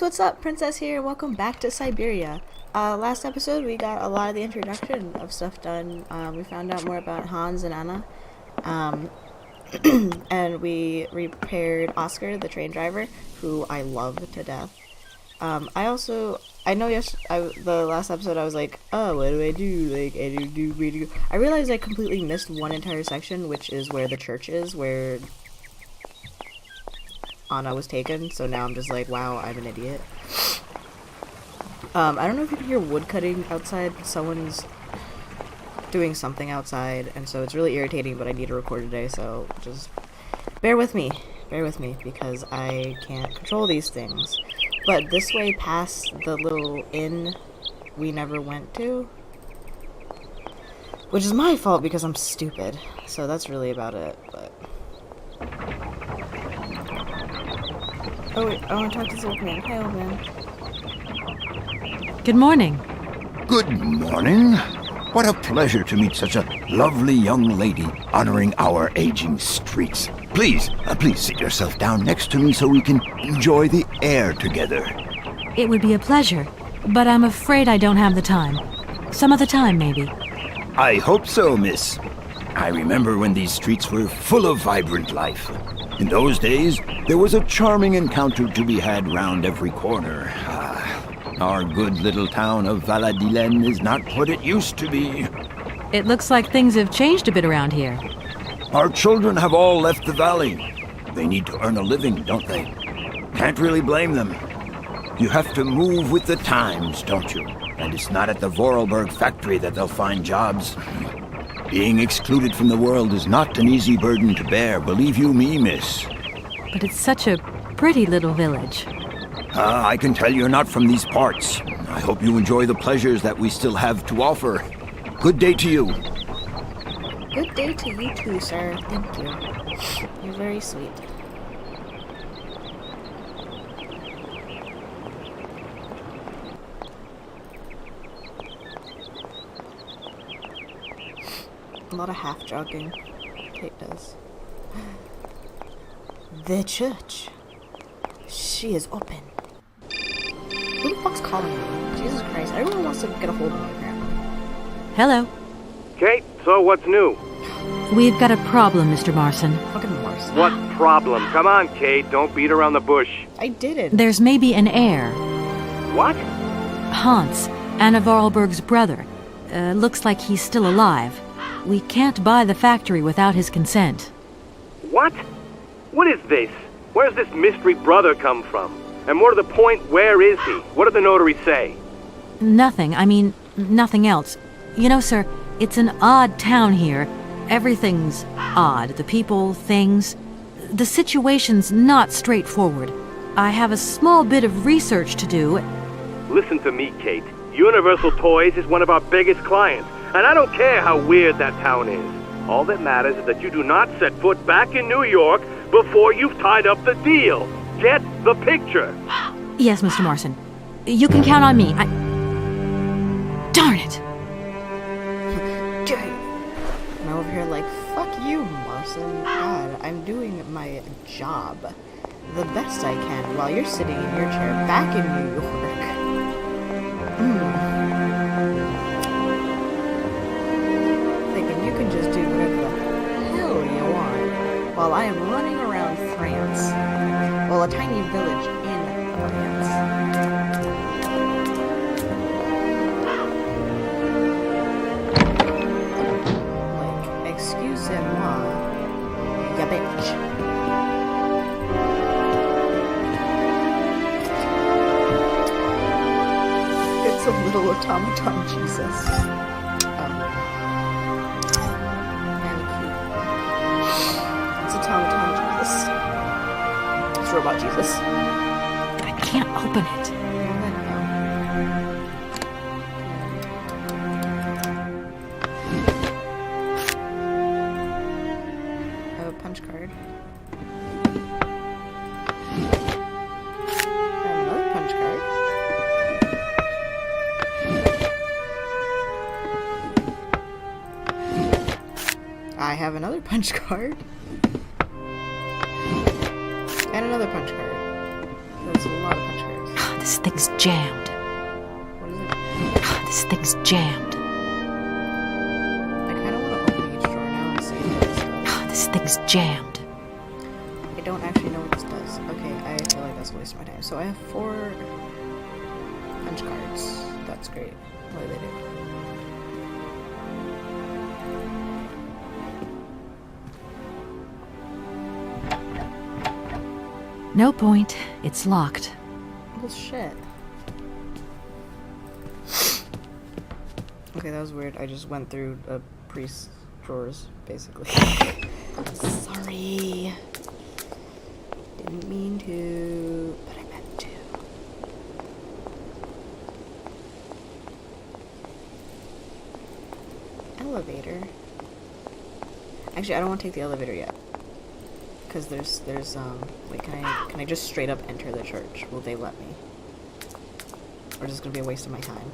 What's up? Princess here. Welcome back to Syberia. Last episode we got a lot of the introduction of stuff done. We found out more about Hans and Anna. And we repaired Oscar, the train driver, who I love to death. I know the last episode I was like, oh, what do? Like, I realized I completely missed one entire section, which is where the church is, where Anna was taken, so now I'm just like, wow, I'm an idiot. I don't know if you can hear wood cutting outside. Someone's doing something outside, and so it's really irritating, but I need to record today, so just bear with me, because I can't control these things. But this way past the little inn we never went to, which is my fault because I'm stupid, so that's really about it, but... Oh wait, I want to talk to this old man. Hi, old man. Good morning. Good morning. What a pleasure to meet such a lovely young lady honoring our aging streets. Please sit yourself down next to me so we can enjoy the air together. It would be a pleasure, but I'm afraid I don't have the time. Some other time, maybe. I hope so, miss. I remember when these streets were full of vibrant life. In those days, there was a charming encounter to be had round every corner. Our good little town of Valadilen is not what it used to be. It looks like things have changed a bit around here. Our children have all left the valley. They need to earn a living, don't they? Can't really blame them. You have to move with the times, don't you? And it's not at the Vorarlberg factory that they'll find jobs. Being excluded from the world is not an easy burden to bear, believe you me, miss. But it's such a pretty little village. I can tell you're not from these parts. I hope you enjoy the pleasures that we still have to offer. Good day to you. Good day to you too, sir. Thank you. You're very sweet. A lot of half jogging. Kate does. The church. She is open. Who the fuck's calling me? Jesus Christ, everyone wants to get a hold of me apparently. Hello. Kate, so what's new? We've got a problem, Mr. Marson. Fucking Marson. What problem? Come on, Kate, don't beat around the bush. I didn't. There's maybe an heir. What? Hans, Anna Vorarlberg's brother. Looks like he's still alive. We can't buy the factory without his consent. What? What is this? Where's this mystery brother come from? And more to the point, where is he? What did the notary say? Nothing. I mean, nothing else. You know, sir, it's an odd town here. Everything's odd. The people, things. The situation's not straightforward. I have a small bit of research to do. Listen to me, Kate. Universal Toys is one of our biggest clients, and I don't care how weird that town is. All that matters is that you do not set foot back in New York before you've tied up the deal. Get the picture. Yes, Mr. Marson. You can count on me. Darn it! I'm over here like, fuck you, Marson. God, I'm doing my job the best I can while you're sitting in your chair back in New York. Thinking you can just do whatever the hell you want while I am running around France. Well, a tiny village in France. Like, excusez-moi, ya bitch. It's a little automaton Jesus. And cute. It's automaton Jesus. It's robot Jesus. I can't open it. I have a punch card. Another punch card. I have another punch card. And another punch card. That's a lot of punch cards. This thing's jammed. What is it? This thing's jammed. I kind of want to open each drawer now and see what this does. This thing's jammed. I don't actually know what this does. Okay, I feel like that's a waste of my time. So I have 4 punch cards. That's great. What do they do? No point. It's locked. Well, shit. Okay, that was weird. I just went through a priest's drawers, basically. Sorry. Didn't mean to, but I meant to. Elevator. Actually, I don't want to take the elevator yet. Because there's wait, can I just straight up enter the church? Will they let me? Or is this gonna be a waste of my time?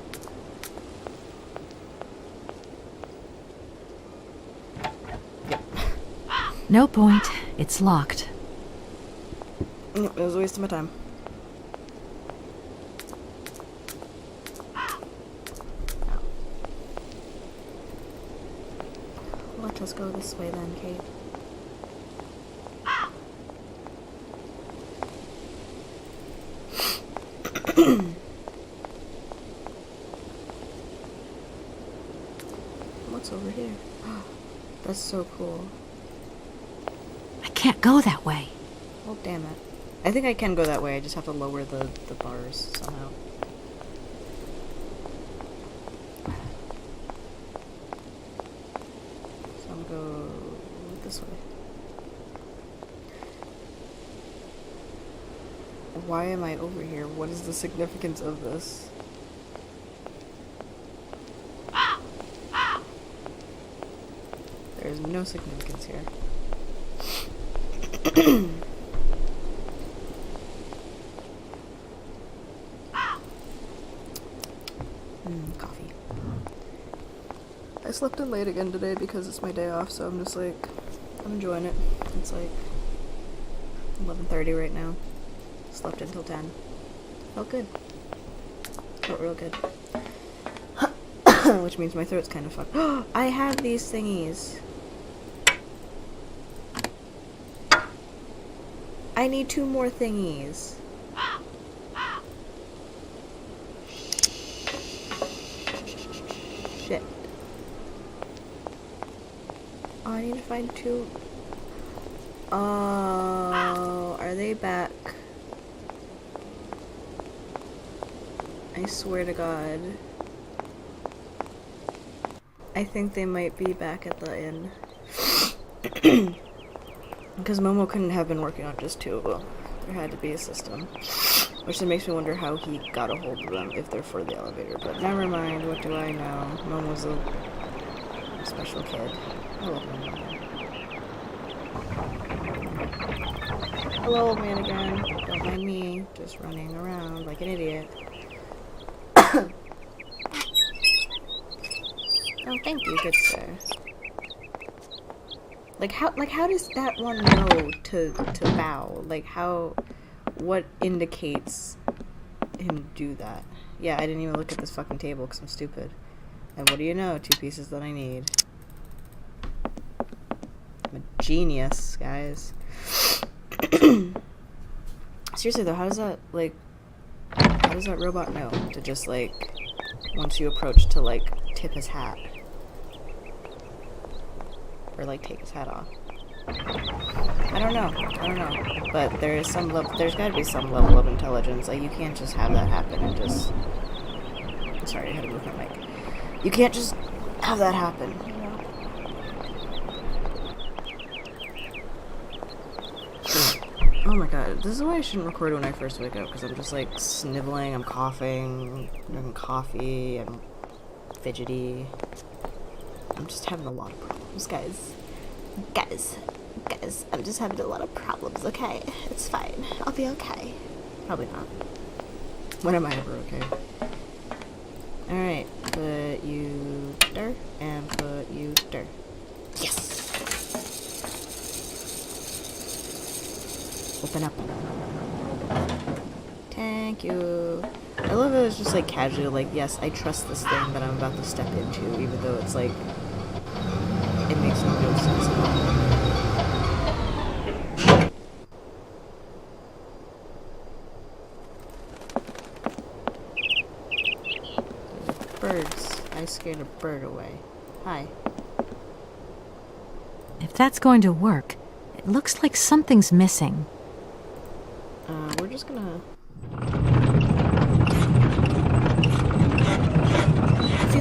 Yep. No point. It's locked. Yep, it was a waste of my time. Let us go this way then, Kate. What's over here? That's so cool. I can't go that way. Oh, damn it. I think I can go that way, I just have to lower the bars somehow. So I'm gonna go this way. Why am I over here? What is the significance of this? There is no significance here. Coffee. I slept in late again today because it's my day off, so I'm just like, I'm enjoying it. It's like 11:30 right now. Slept until 10. Felt good. Felt real good. Which means my throat's kind of fucked. I have these thingies. I need 2 more thingies. Shit. Oh, I need to find 2. Oh, are they back? I swear to God. I think they might be back at the inn. Because Momo couldn't have been working on just 2 of them. There had to be a system. Which then makes me wonder how he got a hold of them if they're for the elevator. But never mind, what do I know? Momo's a special kid. I love Momo. Hello, old man again. Don't mind me, just running around like an idiot. Oh, thank you, good sir. Like how does that one know to bow? Like what indicates him to do that? Yeah, I didn't even look at this fucking table because I'm stupid. And what do you know? 2 pieces that I need. I'm a genius, guys. Seriously though, how does that robot know to just like, once you approach, to like tip his hat? Or like take his hat off? I don't know. But there's gotta be some level of intelligence. Like, you can't just have that happen and just... Sorry, I had to move my mic. You can't just have that happen, you know? Oh my god, this is why I shouldn't record when I first wake up, because I'm just like sniveling, I'm coughing, drinking coffee, I'm fidgety. I'm just having a lot of problems, guys. Guys, I'm just having a lot of problems, okay? It's fine. I'll be okay. Probably not. When am I ever okay? Alright, put you there, and put you there. Yes! Open up. Thank Thank you. I love it. It's just like casually, like, yes, I trust this thing that I'm about to step into, even though it's like it makes no real sense at all. Birds. I scared a bird away. Hi. If that's going to work, it looks like something's missing. We're just gonna... See,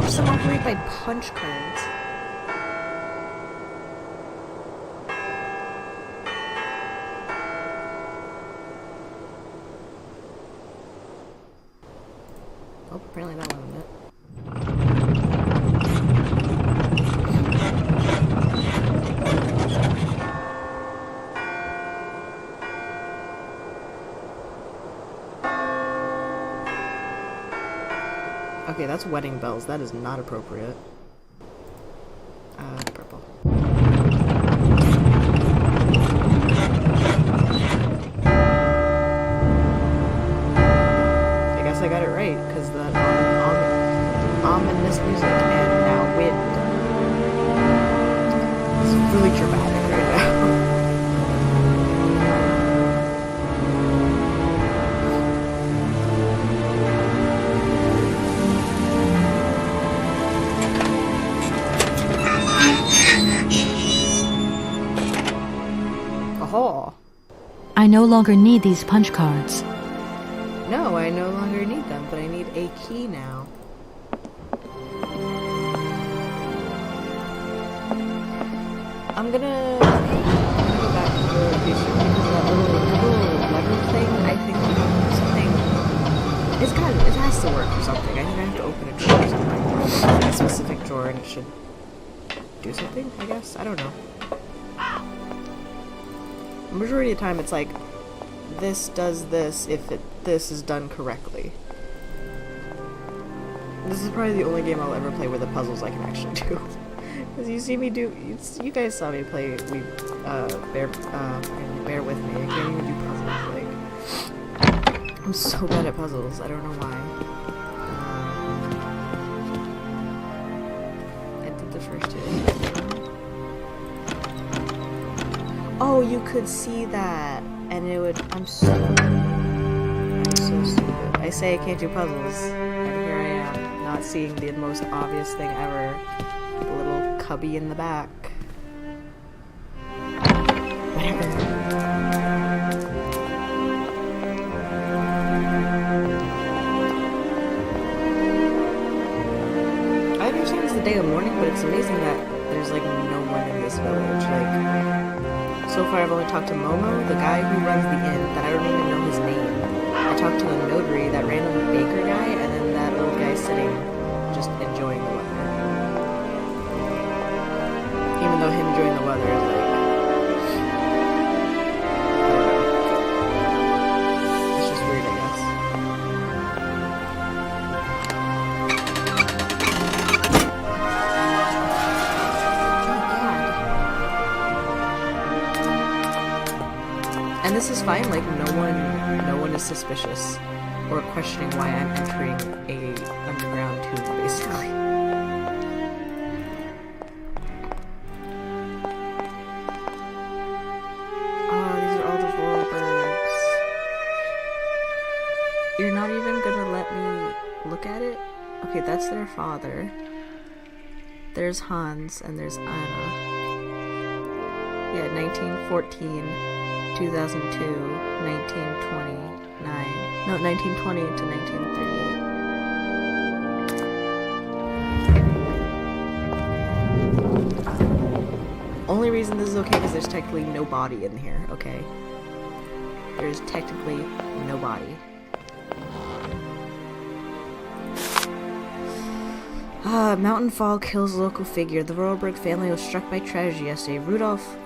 some operate by punch cards. Oh, apparently that wasn't it. Okay, that's wedding bells. That is not appropriate. Purple. I guess I got it right, because the ominous music and now wind. It's really dramatic right now. Oh. I no longer need these punch cards. No, I no longer need them, but I need a key now. I'm gonna go back to the picture because that little lever thing, I think something... it has to work for something. I think I have to open a drawer or something. A specific drawer and it should do something, I guess? I don't know. Majority of the time it's like, this does this if this is done correctly. This is probably the only game I'll ever play where the puzzles I can actually do. Because you see me do, you guys saw me play, bear with me, I can't even do puzzles, like, I'm so bad at puzzles, I don't know why. I did the first two. Oh, you could see that, and it would, I'm so stupid. I say I can't do puzzles, and here I am, not seeing the most obvious thing ever. The little cubby in the back. Whatever. I understand it's the day of mourning, but it's amazing that there's like no one in this village. Like, so far I've only talked to Momo, the guy who runs the inn, that I don't even know his name. I talked to the notary, that random baker guy, and then that little guy sitting, just enjoying the weather. Even though him enjoying the weather is like, I don't know. It's just weird, I guess. And this is fine, like no one is suspicious or questioning why I'm entering a underground tomb, basically. Oh, these are all the Vorlbergs. You're not even gonna let me look at it? Okay, that's their father. There's Hans and there's Anna. Yeah, 1914. 2002, 1929, no, 1920 to 1938. Only reason this is okay because there's technically no body in here, okay? There's technically no body. Mountain fall kills local figure. The Vorlberg family was struck by tragedy yesterday. Rudolf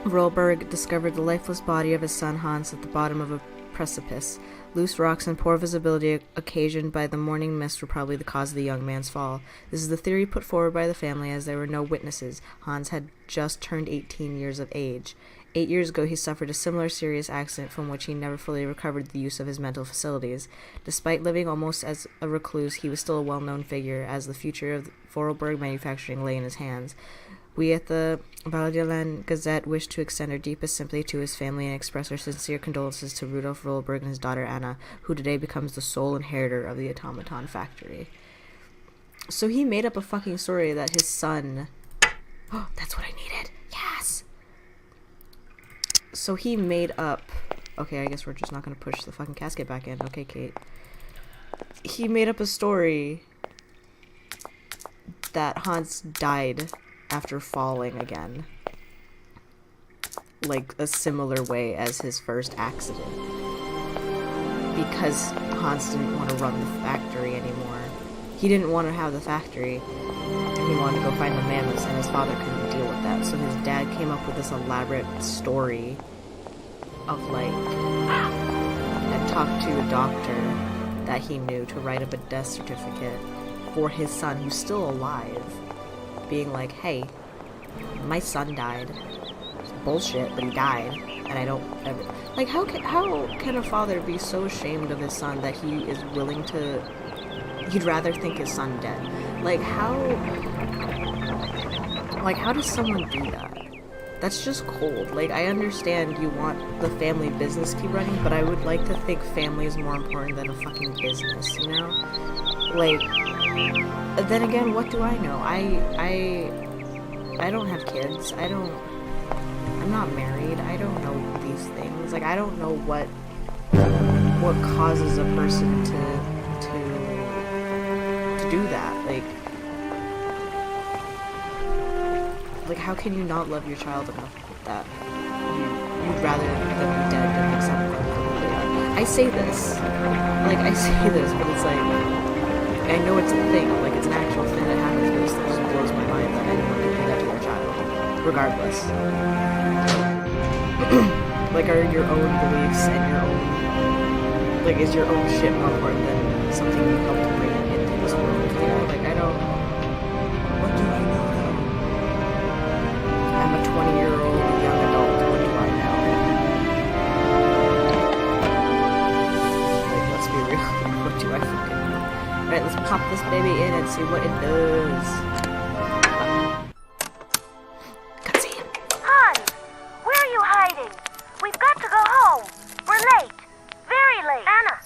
Vorlberg discovered the lifeless body of his son Hans at the bottom of a precipice. Loose rocks and poor visibility occasioned by the morning mist were probably the cause of the young man's fall. This is the theory put forward by the family as there were no witnesses. Hans had just turned 18 years of age. 8 years ago, he suffered a similar serious accident from which he never fully recovered the use of his mental facilities. Despite living almost as a recluse, he was still a well-known figure, as the future of Vorarlberg manufacturing lay in his hands. We at the Valdeland Gazette wish to extend our deepest sympathy to his family and express our sincere condolences to Rudolf Vorarlberg and his daughter Anna, who today becomes the sole inheritor of the automaton factory. So he made up a fucking story that his son... Oh, that's what I needed. Yes! So he made up... Okay, I guess we're just not gonna push the fucking casket back in. Okay, Kate. He made up a story that Hans died after falling again. Like, a similar way as his first accident. Because Hans didn't want to run the factory anymore. He didn't want to have the factory, and he wanted to go find the mammoths, and his father couldn't deal with that. So his dad came up with this elaborate story of, like, and talked to a doctor that he knew to write up a death certificate for his son, who's still alive, being like, hey, my son died. It's bullshit, but he died, and I don't ever... Like, how can a father be so ashamed of his son that he is willing to... He'd rather think his son dead. Like, how does someone do that? That's just cold. Like, I understand you want the family business to keep running, but I would like to think family is more important than a fucking business, you know? Like, then again, what do I know? I don't have kids. I'm not married. I don't know these things. Like, I don't know what causes a person to do that. Like, how can you not love your child enough that you'd rather them be dead than accept them for who they are? I say this, but it's like, I know it's a thing, like, it's an actual thing that happens, but it still just blows my mind that anyone could do that to their child, regardless. Like, are your own beliefs and your own, like, is your own shit more important than something you helped bring into this world, you know? Like, I don't, what do I know? I'm a 20-year-old young adult, what do I know? Like, let's be real, what do I fucking know? Alright, let's pop this baby in and see what it does. Cutscene. Hans! Where are you hiding? We've got to go home. We're late. Very late. Anna!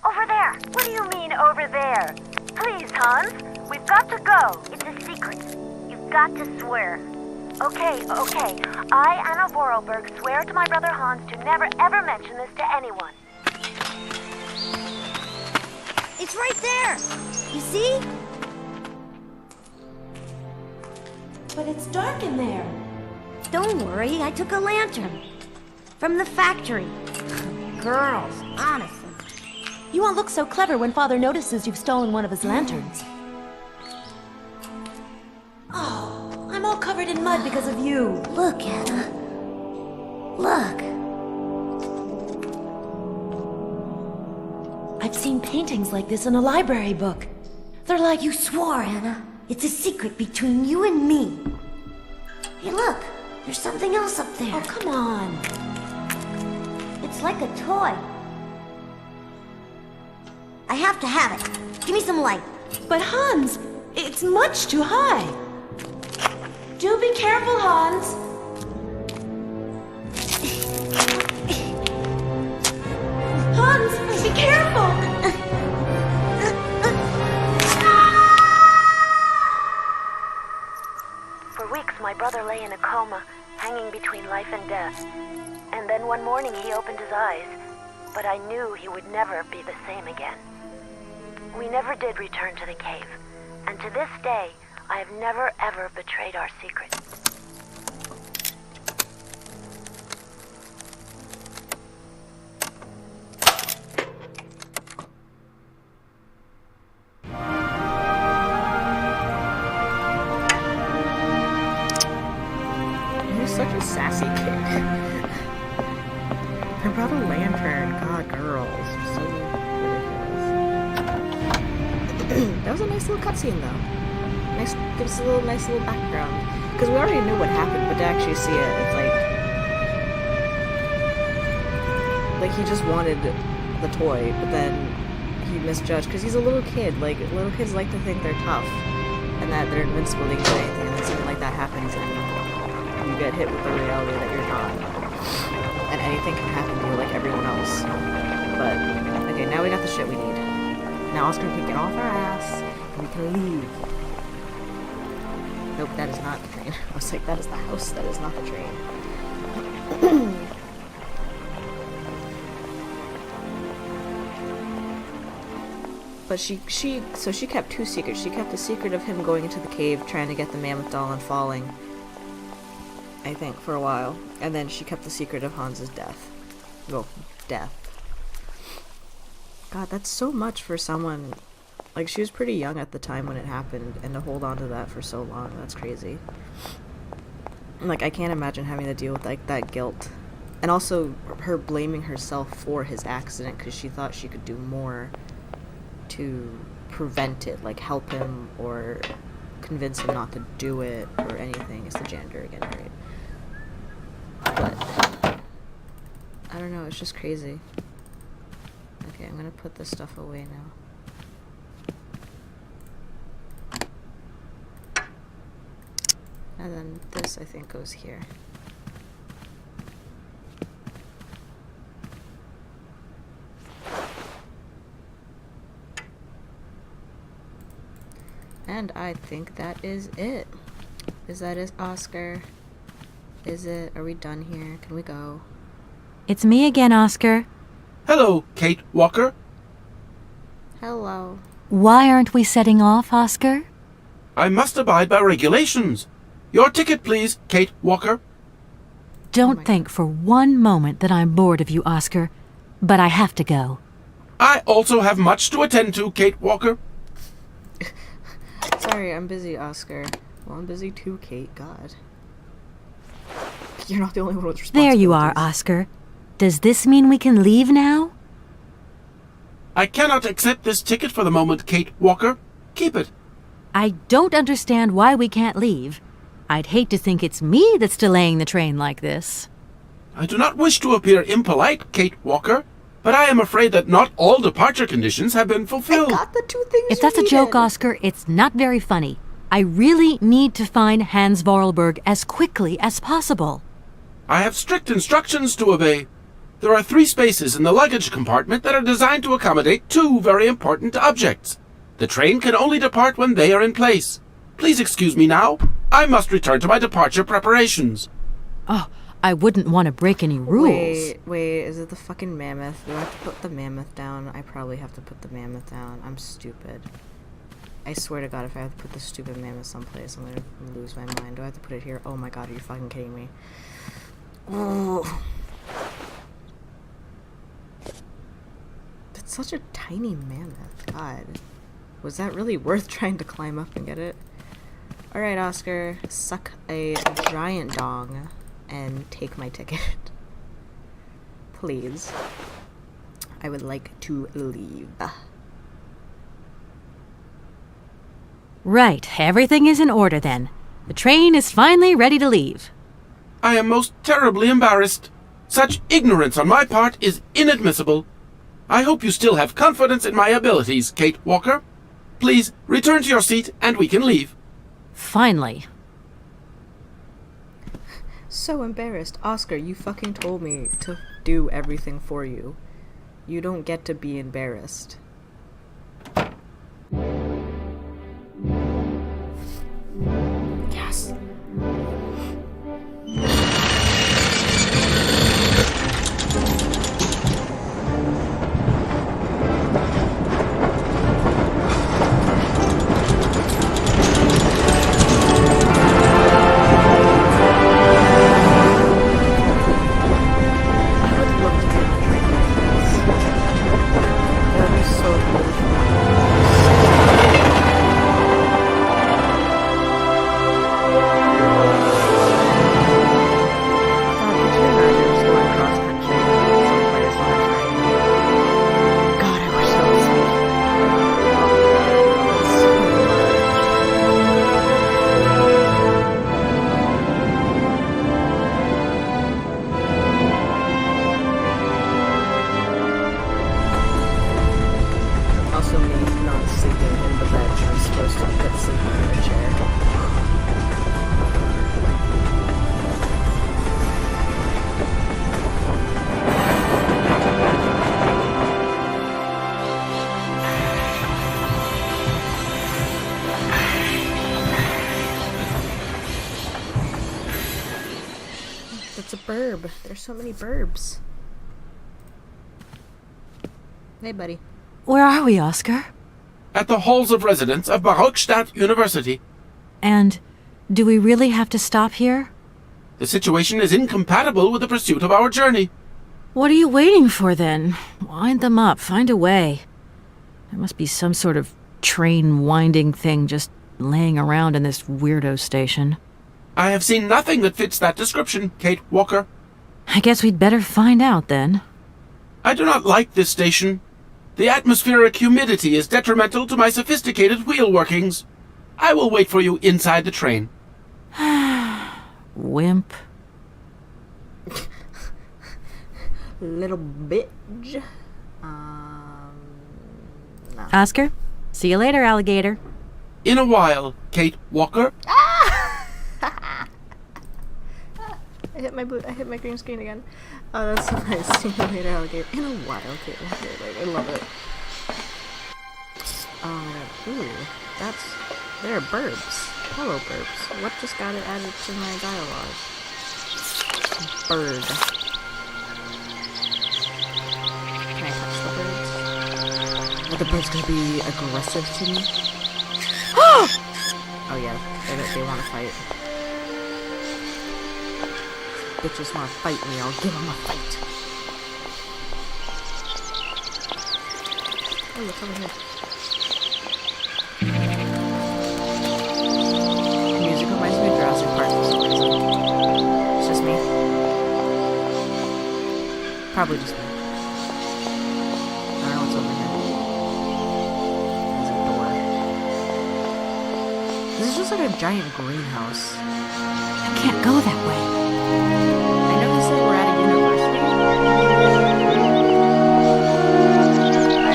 Over there. What do you mean, over there? Please, Hans. We've got to go. It's a secret. You've got to swear. Okay. I, Anna Vorarlberg, swear to my brother Hans to never ever mention this to anyone. It's right there! You see? But it's dark in there. Don't worry, I took a lantern. From the factory. Girls, honestly. You won't look so clever when Father notices you've stolen one of his lanterns. Oh, I'm all covered in mud because of you. Look, Anna. Look. I've seen paintings like this in a library book. They're like... You swore, Anna. It's a secret between you and me. Hey, look. There's something else up there. Oh, come on. It's like a toy. I have to have it. Give me some light. But Hans, it's much too high. Do be careful, Hans. Hans, be careful. For weeks, my brother lay in a coma, hanging between life and death. And then one morning he opened his eyes, but I knew he would never be the same again. We never did return to the cave, and to this day, I have never ever betrayed our secret. You're such a sassy kid. I brought a lantern. God, girls. So ridiculous. That was a nice little cutscene, though. Nice, gives us a nice little background. Because we already knew what happened, but to actually see it, it's like... Like, he just wanted the toy, but then he misjudged, because he's a little kid. Like, little kids like to think they're tough, and that they're invincible, they can do anything, and then something like that happens, and you get hit with the reality that you're not. And anything can happen to you like everyone else. But, okay, now we got the shit we need. Now Oscar can get off our ass, and we can leave. Nope, that is not the train. I was like, that is the house, that is not the train. But she kept two secrets. She kept the secret of him going into the cave, trying to get the mammoth doll and falling, I think, for a while. And then she kept the secret of Hans's death. Well, death. God, that's so much for someone. Like, she was pretty young at the time when it happened, and to hold on to that for so long, that's crazy. Like, I can't imagine having to deal with, like, that guilt. And also, her blaming herself for his accident, because she thought she could do more to prevent it, like help him or convince him not to do it or anything. It's the janitor again, right? But I don't know, it's just crazy. Okay, I'm gonna put this stuff away now. And then this, I think, goes here. And I think that is it. Is that it, Oscar? Is it? Are we done here? Can we go? It's me again, Oscar. Hello, Kate Walker. Hello. Why aren't we setting off, Oscar? I must abide by regulations. Your ticket, please, Kate Walker. Don't think for one moment that I'm bored of you, Oscar, but I have to go. I also have much to attend to, Kate Walker. Sorry, I'm busy, Oscar. Well, I'm busy too, Kate. God. You're not the only one with responsibilities. There you are, Oscar. Does this mean we can leave now? I cannot accept this ticket for the moment, Kate Walker. Keep it. I don't understand why we can't leave. I'd hate to think it's me that's delaying the train like this. I do not wish to appear impolite, Kate Walker, but I am afraid that not all departure conditions have been fulfilled. I got the two things If that's a joke, Oscar, it's not very funny. I really need to find Hans Vorarlberg as quickly as possible. I have strict instructions to obey. There are 3 spaces in the luggage compartment that are designed to accommodate 2 very important objects. The train can only depart when they are in place. Please excuse me now. I must return to my departure preparations. Oh, I wouldn't want to break any rules. Wait, is it the fucking mammoth? Do I have to put the mammoth down? I probably have to put the mammoth down. I'm stupid. I swear to God, if I have to put this stupid mammoth someplace, I'm gonna lose my mind. Do I have to put it here? Oh my God, are you fucking kidding me? Oh. That's such a tiny mammoth. God. Was that really worth trying to climb up and get it? Alright, Oscar. Suck a giant dong and take my ticket. Please. I would like to leave. Right, everything is in order then. The train is finally ready to leave. I am most terribly embarrassed. Such ignorance on my part is inadmissible. I hope you still have confidence in my abilities, Kate Walker. Please return to your seat and we can leave. Finally. So embarrassed. Oscar, you fucking told me to do everything for you. You don't get to be embarrassed. Yes. That would be so burb. There's so many burbs. Hey, buddy. Where are we, Oscar? At the halls of residence of Barockstadt University. And do we really have to stop here? The situation is incompatible with the pursuit of our journey. What are you waiting for, then? Wind them up. Find a way. There must be some sort of train winding thing just laying around in this weirdo station. I have seen nothing that fits that description, Kate Walker. I guess we'd better find out, then. I do not like this station. The atmospheric humidity is detrimental to my sophisticated wheel workings. I will wait for you inside the train. Wimp. Little bitch. No. Oscar, see you later, alligator. In a while, Kate Walker. I hit my boot. I hit my green screen again. Oh, that's so nice. See you later, alligator. In a while, okay. I love it. Oh my god. Ooh, there are burbs. Hello, burbs. What just got it added to my dialogue? Bird. Can I touch the birds? Are the birds gonna be aggressive to me? Oh yeah, they want to fight. Bitches want to fight me, I'll give them a fight. Oh, what's over here? The music reminds me of Jurassic Park for some reason. It's just me. Probably just me. I don't know what's over here. There's a door. This is just like a giant greenhouse. I can't go that way. I know you said we're at a university.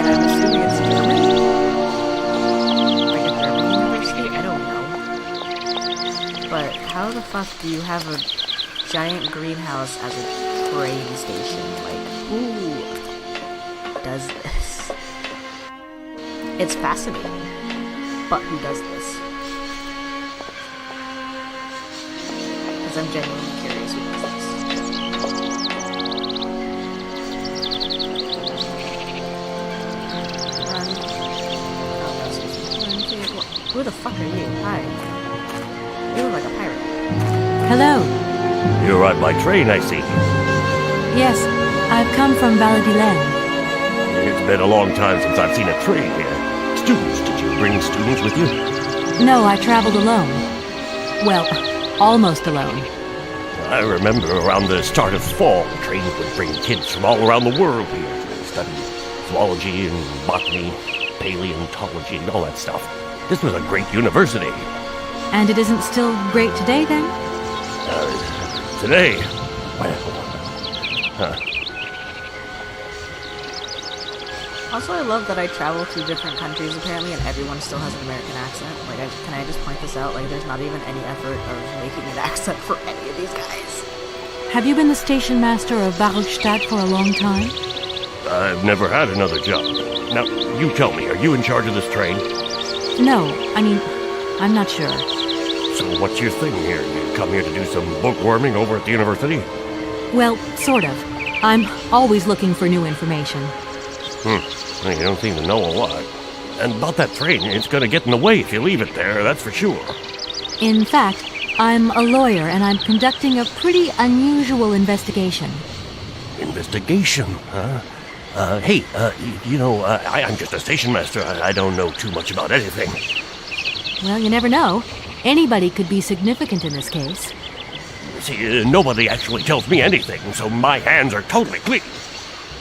I'm assuming it's German. Like a German university? I don't know. But how the fuck do you have a giant greenhouse as a train station? Like, who does this? It's fascinating. But who does this? Because I'm genuinely curious who does this. Who the fuck are you? Hi. You look like a pirate. Hello. You arrived by train, I see. Yes, I've come from Valladolid. It's been a long time since I've seen a train here. Students, did you bring students with you? No, I traveled alone. Well, almost alone. I remember around the start of fall, trains would bring kids from all around the world here to study zoology and botany, paleontology, and all that stuff. This was a great university. And it isn't still great today, then? Today? Well, Also, I love that I travel through different countries apparently, and everyone still has an American accent. Like, can I just point this out? Like, there's not even any effort of making an accent for any of these guys. Have you been the station master of Barockstadt for a long time? I've never had another job. Now, you tell me, are you in charge of this train? No, I mean, I'm not sure. So what's your thing here? You come here to do some bookworming over at the university? Well, sort of. I'm always looking for new information. Well, you don't seem to know a lot. And about that train, it's going to get in the way if you leave it there, that's for sure. In fact, I'm a lawyer and I'm conducting a pretty unusual investigation. Investigation, huh? Hey, I'm just a station master. I don't know too much about anything. Well, you never know. Anybody could be significant in this case. See, nobody actually tells me anything, so my hands are totally clean.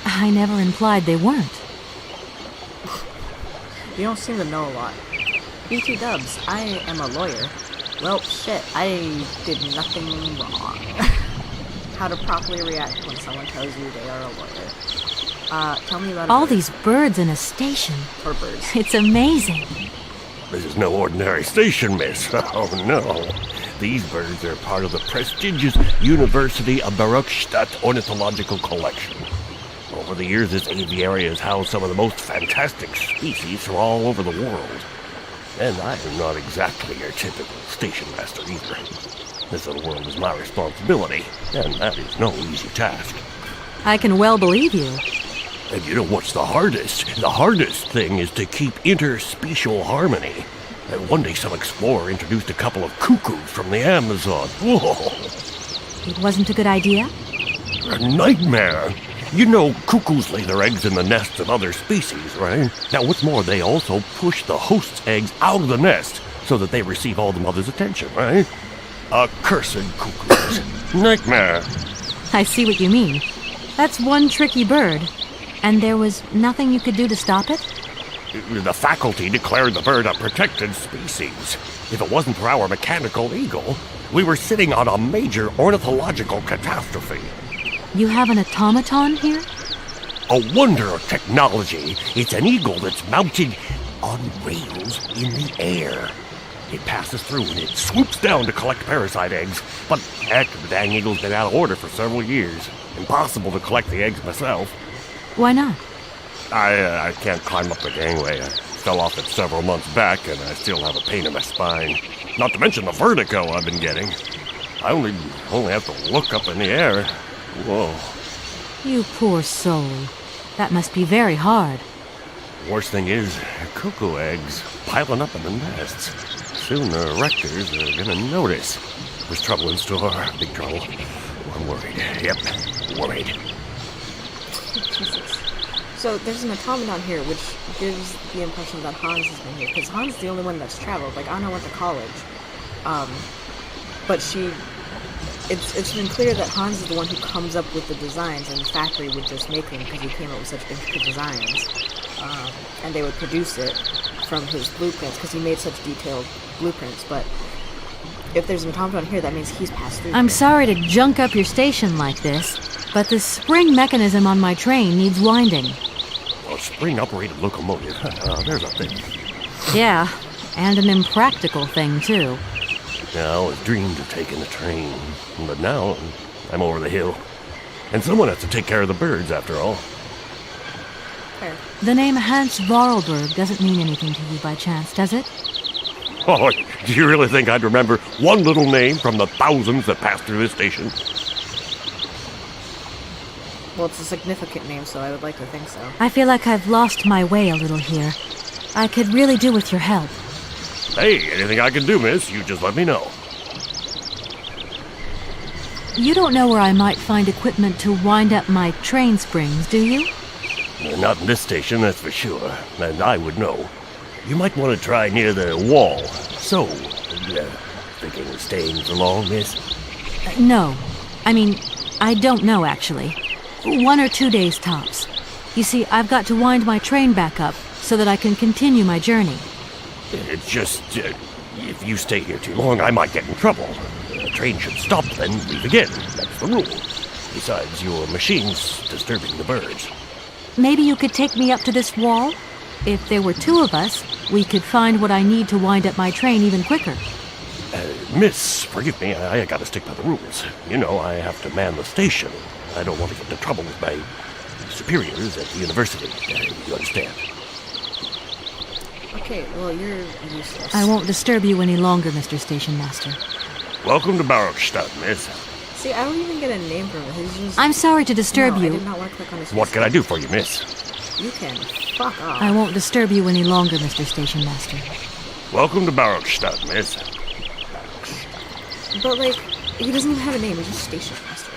I never implied they weren't. You don't seem to know a lot. BT Dubs, I am a lawyer. Well, shit, I did nothing wrong. How to properly react when someone tells you they are a lawyer. Tell me about all these birds in a station. Or birds. It's amazing. This is no ordinary station, miss. Oh, no. These birds are part of the prestigious University of Barockstadt Ornithological Collection. Over the years, this aviary has housed some of the most fantastic species from all over the world. And I am not exactly your typical station master either. This little world is my responsibility, and that is no easy task. I can well believe you. And you know what's the hardest? The hardest thing is to keep interspecial harmony. And one day some explorer introduced a couple of cuckoos from the Amazon. Whoa! It wasn't a good idea? A nightmare! You know, cuckoos lay their eggs in the nests of other species, right? Now, what's more, they also push the host's eggs out of the nest so that they receive all the mother's attention, right? Accursed cuckoos. Nightmare. I see what you mean. That's one tricky bird. And there was nothing you could do to stop it? The faculty declared the bird a protected species. If it wasn't for our mechanical eagle, we were sitting on a major ornithological catastrophe. You have an automaton here? A wonder of technology. It's an eagle that's mounted on rails in the air. It passes through and it swoops down to collect parasite eggs. But heck, the dang eagle's been out of order for several years. Impossible to collect the eggs myself. Why not? I can't climb up the gangway. I fell off it several months back and I still have a pain in my spine. Not to mention the vertigo I've been getting. I only have to look up in the air. Whoa. You poor soul. That must be very hard. Worst thing is, cuckoo eggs piling up in the nests. Soon the rectors are gonna notice. There's trouble in store. Big trouble. I'm worried. Yep, worried. Jesus. So there's an automaton here, which gives the impression that Hans has been here, because Hans is the only one that's traveled. Like, Anna went to college, but it's been clear that Hans is the one who comes up with the designs, and the factory would just make them because he came up with such intricate designs, and they would produce it from his blueprints because he made such detailed blueprints. But if there's an automaton here, that means he's passed through. I'm sorry to junk up your station like this, but the spring mechanism on my train needs winding. A spring-operated locomotive. There's a thing. Yeah, and an impractical thing, too. Yeah, I always dreamed of taking the train, but now I'm over the hill. And someone has to take care of the birds, after all. Fair. The name Hans Vorarlberg doesn't mean anything to you by chance, does it? Oh, do you really think I'd remember one little name from the thousands that pass through this station? Well, it's a significant name, so I would like to think so. I feel like I've lost my way a little here. I could really do with your help. Hey, anything I can do, miss, you just let me know. You don't know where I might find equipment to wind up my train springs, do you? Not in this station, that's for sure. And I would know. You might want to try near the wall. So, thinking of staying so long, miss? No. I mean, I don't know, actually. 1 or 2 days tops. You see, I've got to wind my train back up so that I can continue my journey. It's just, if you stay here too long, I might get in trouble. The train should stop, then leave again. That's the rule. Besides, your machine's disturbing the birds. Maybe you could take me up to this wall? If there were 2 of us, we could find what I need to wind up my train even quicker. Miss, forgive me, I gotta stick by the rules. You know, I have to man the station. I don't want to get into trouble with my superiors at the university. You understand? Okay, well, you're useless. I won't disturb you any longer, Mr. Station Master. Welcome to Barrockstadt, miss. See, I don't even get a name from it. He's just... I'm sorry to disturb no, you. I did not want to click on his What face. can I do for you, miss? You can fuck off. I won't disturb you any longer, Mr. Station Master. Welcome to Barrockstadt, miss. But, like, he doesn't even have a name. He's just Station Master.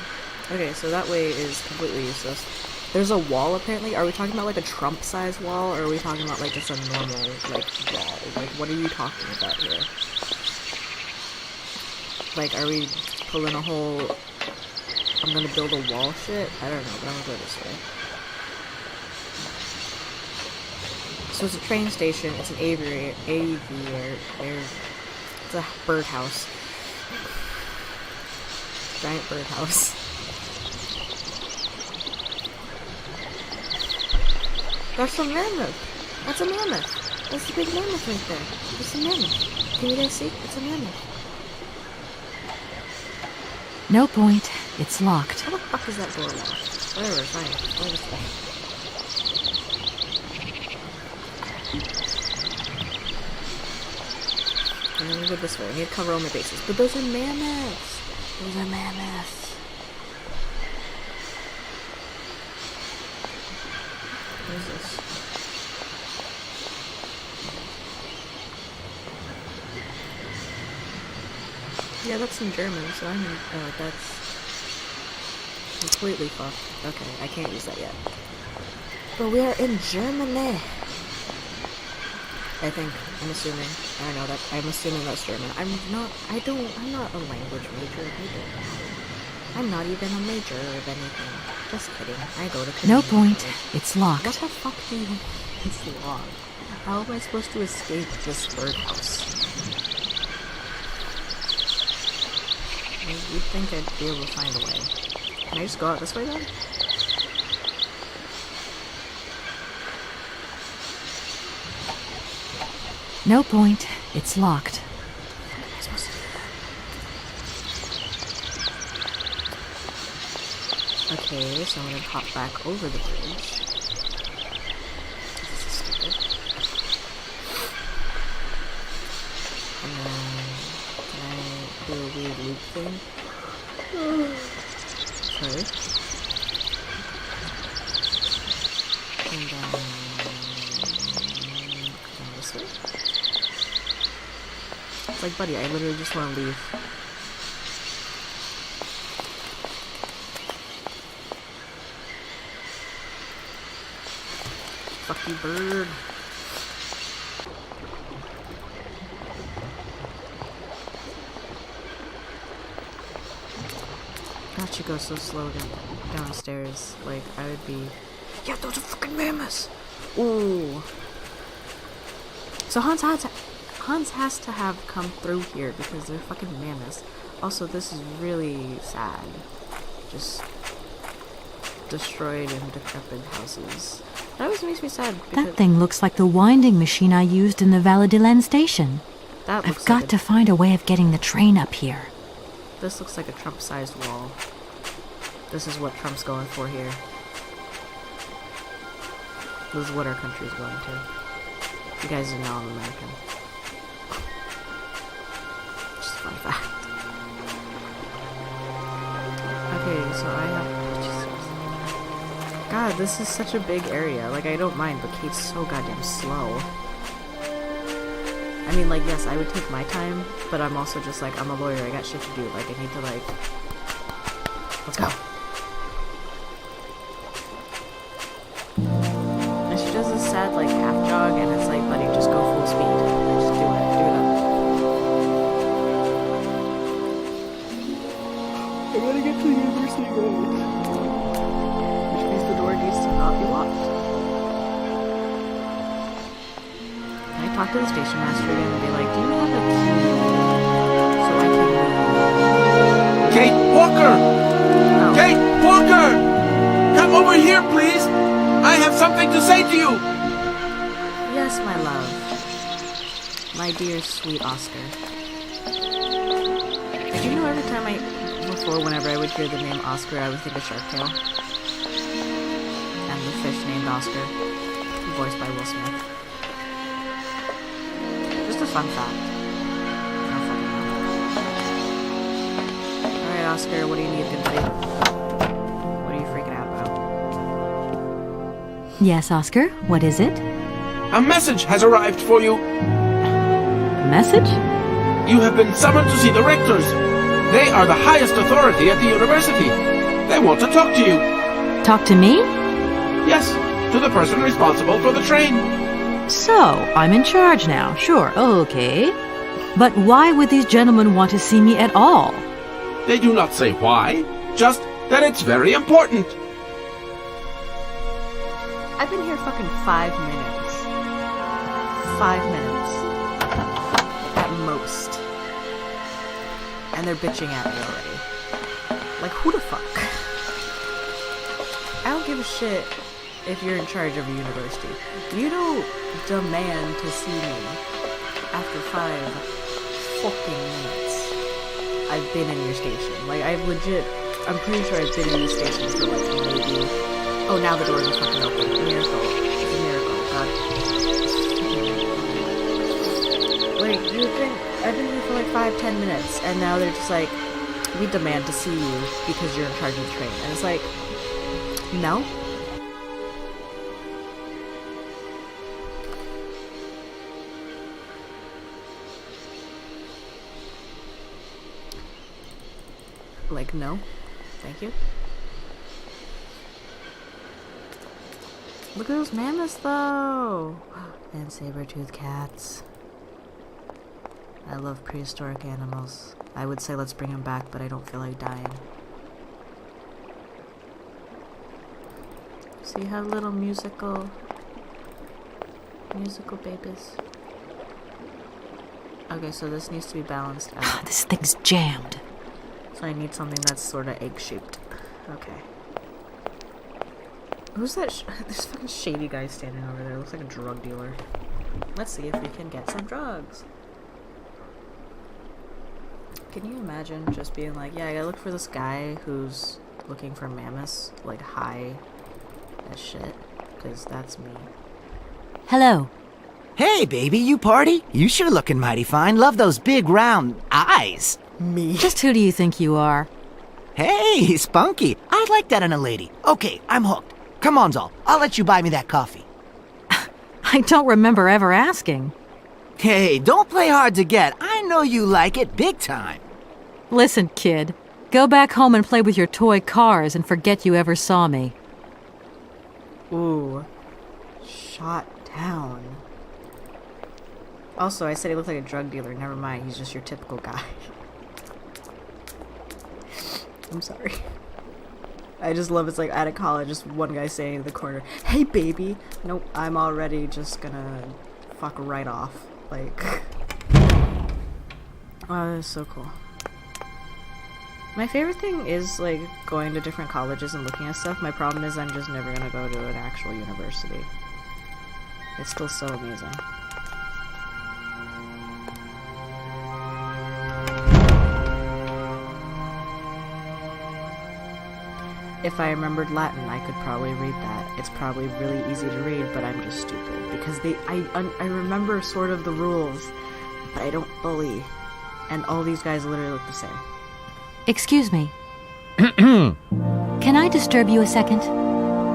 Okay, so that way is completely useless. There's a wall, apparently. Are we talking about, like, a Trump-sized wall, or are we talking about, like, just a normal, like, wall? Like, what are you talking about here? Like, are we pulling a whole... I'm gonna build a wall shit? I don't know, but I'm gonna go this way. So it's a train station, it's an aviary, it's a birdhouse. Giant birdhouse. That's a mammoth! That's a mammoth! That's a big mammoth right there. It's a mammoth. Can you guys see? It's a mammoth. No point. It's locked. How the fuck is that door locked? Whatever, fine. I'll just... Can I'm gonna go this way. I need to cover all my bases. But those are mammoths! Those are mammoths. What is this? Yeah, that's in German, so I'm in... Oh, that's... completely fucked. Okay, I can't use that yet. But we are in Germany! I think. I'm assuming. I don't know that. I'm assuming that's German. I'm not a language major. I'm not even a major of anything. Just kidding. I go to No community point. college. It's locked. What the fuck do you mean it's locked? How am I supposed to escape this birdhouse? You'd think I'd be able to find a way. Can I just go out this way then? No point. It's locked. How am I supposed to do that? Okay, so I'm gonna hop back over the bridge. This is stupid. And then, can I do a weird loop thing? Sorry. And then, down this way. It's like, buddy, I literally just want to leave. Fuck you, bird. God, you go so slow downstairs. Like, I would be... Yeah, those are fucking mammoths! Ooh. So Hans has to have come through here because they're fucking mammoths. Also, this is really sad. Just destroyed and decrepit houses. That always makes me sad because That thing looks like the winding machine I used in the Valladolid station. that looks I've got like to find a way of getting the train up here. this looks like a Trump-sized wall. This is what Trump's going for here. This is what our country's going to. You guys are now American. Just a fun fact. Okay, so I have... Jesus. God, this is such a big area. Like, I don't mind, but Kate's so goddamn slow. I mean, like, yes, I would take my time, but I'm also just like, I'm a lawyer, I got shit to do. Like, I need to, like... Let's go. And she does this sad, like, half jog, and it's like, buddy, just go full speed. Like, just do it. Do it up. I gotta get to the University Road. Which means the door needs to not be locked. Can I talk to the station master again and be like, do you have a key so I can leave? Kate Walker! Oh. Kate Walker! Come over here, please! I have something to say to you! Yes, my love. My dear, sweet Oscar. Did you know every time whenever I would hear the name Oscar, I would think of Shark Tale? And the fish named Oscar, voiced by Will Smith. Just a fun fact. I don't fucking know. Alright, Oscar, what do you need, good buddy? What are you freaking out about? Yes, Oscar, what is it? A message has arrived for you. A message? You have been summoned to see the rectors. They are the highest authority at the university. They want to talk to you. Talk to me? Yes, to the person responsible for the train. So, I'm in charge now. Sure, okay. But why would these gentlemen want to see me at all? They do not say why, just that it's very important. I've been here fucking 5 minutes. 5 minutes. At most. And they're bitching at me already. Like, who the fuck? I don't give a shit if you're in charge of a university. You don't demand to see me after 5 fucking minutes. I've been in your station. Like, I'm pretty sure I've been in these stations for like maybe... Oh, now the doors are fucking open. Miracle. It's a miracle. God. Wait, you think... I've been here for like 5-10 minutes, and now they're just like, we demand to see you because you're in charge of the train. And it's like, no. Like, no. Thank you. Look at those mammoths, though! And saber-toothed cats. I love prehistoric animals. I would say let's bring them back, but I don't feel like dying. So you have little musical babies. Okay, so this needs to be balanced out. This thing's jammed. So I need something that's sort of egg-shaped. Okay. Who's that? There's a fucking shady guy standing over there. Looks like a drug dealer. Let's see if we can get some drugs. Can you imagine just being like, yeah, I gotta look for this guy who's looking for mammoths, like high as shit, because that's me. Hello. Hey, baby, you party? You sure looking mighty fine. Love those big round eyes. Me. Just who do you think you are? Hey, spunky. I'd like that in a lady. Okay, I'm hooked. Come on, Zol. I'll let you buy me that coffee. I don't remember ever asking. Hey, don't play hard to get. I know you like it big time. Listen, kid. Go back home and play with your toy cars and forget you ever saw me. Ooh. Shot down. Also, I said he looked like a drug dealer. Never mind, he's just your typical guy. I'm sorry. I just love it's like out of college, just one guy saying in the corner, hey baby. Nope, I'm already just gonna fuck right off. Like, oh, that's so cool. My favorite thing is like going to different colleges and looking at stuff. My problem is I'm just never gonna go to an actual university. It's still so amusing. If I remembered Latin, I could probably read that. It's probably really easy to read, but I'm just stupid because I remember sort of the rules, but I don't fully. And all these guys literally look the same. Excuse me. Can I disturb you a second?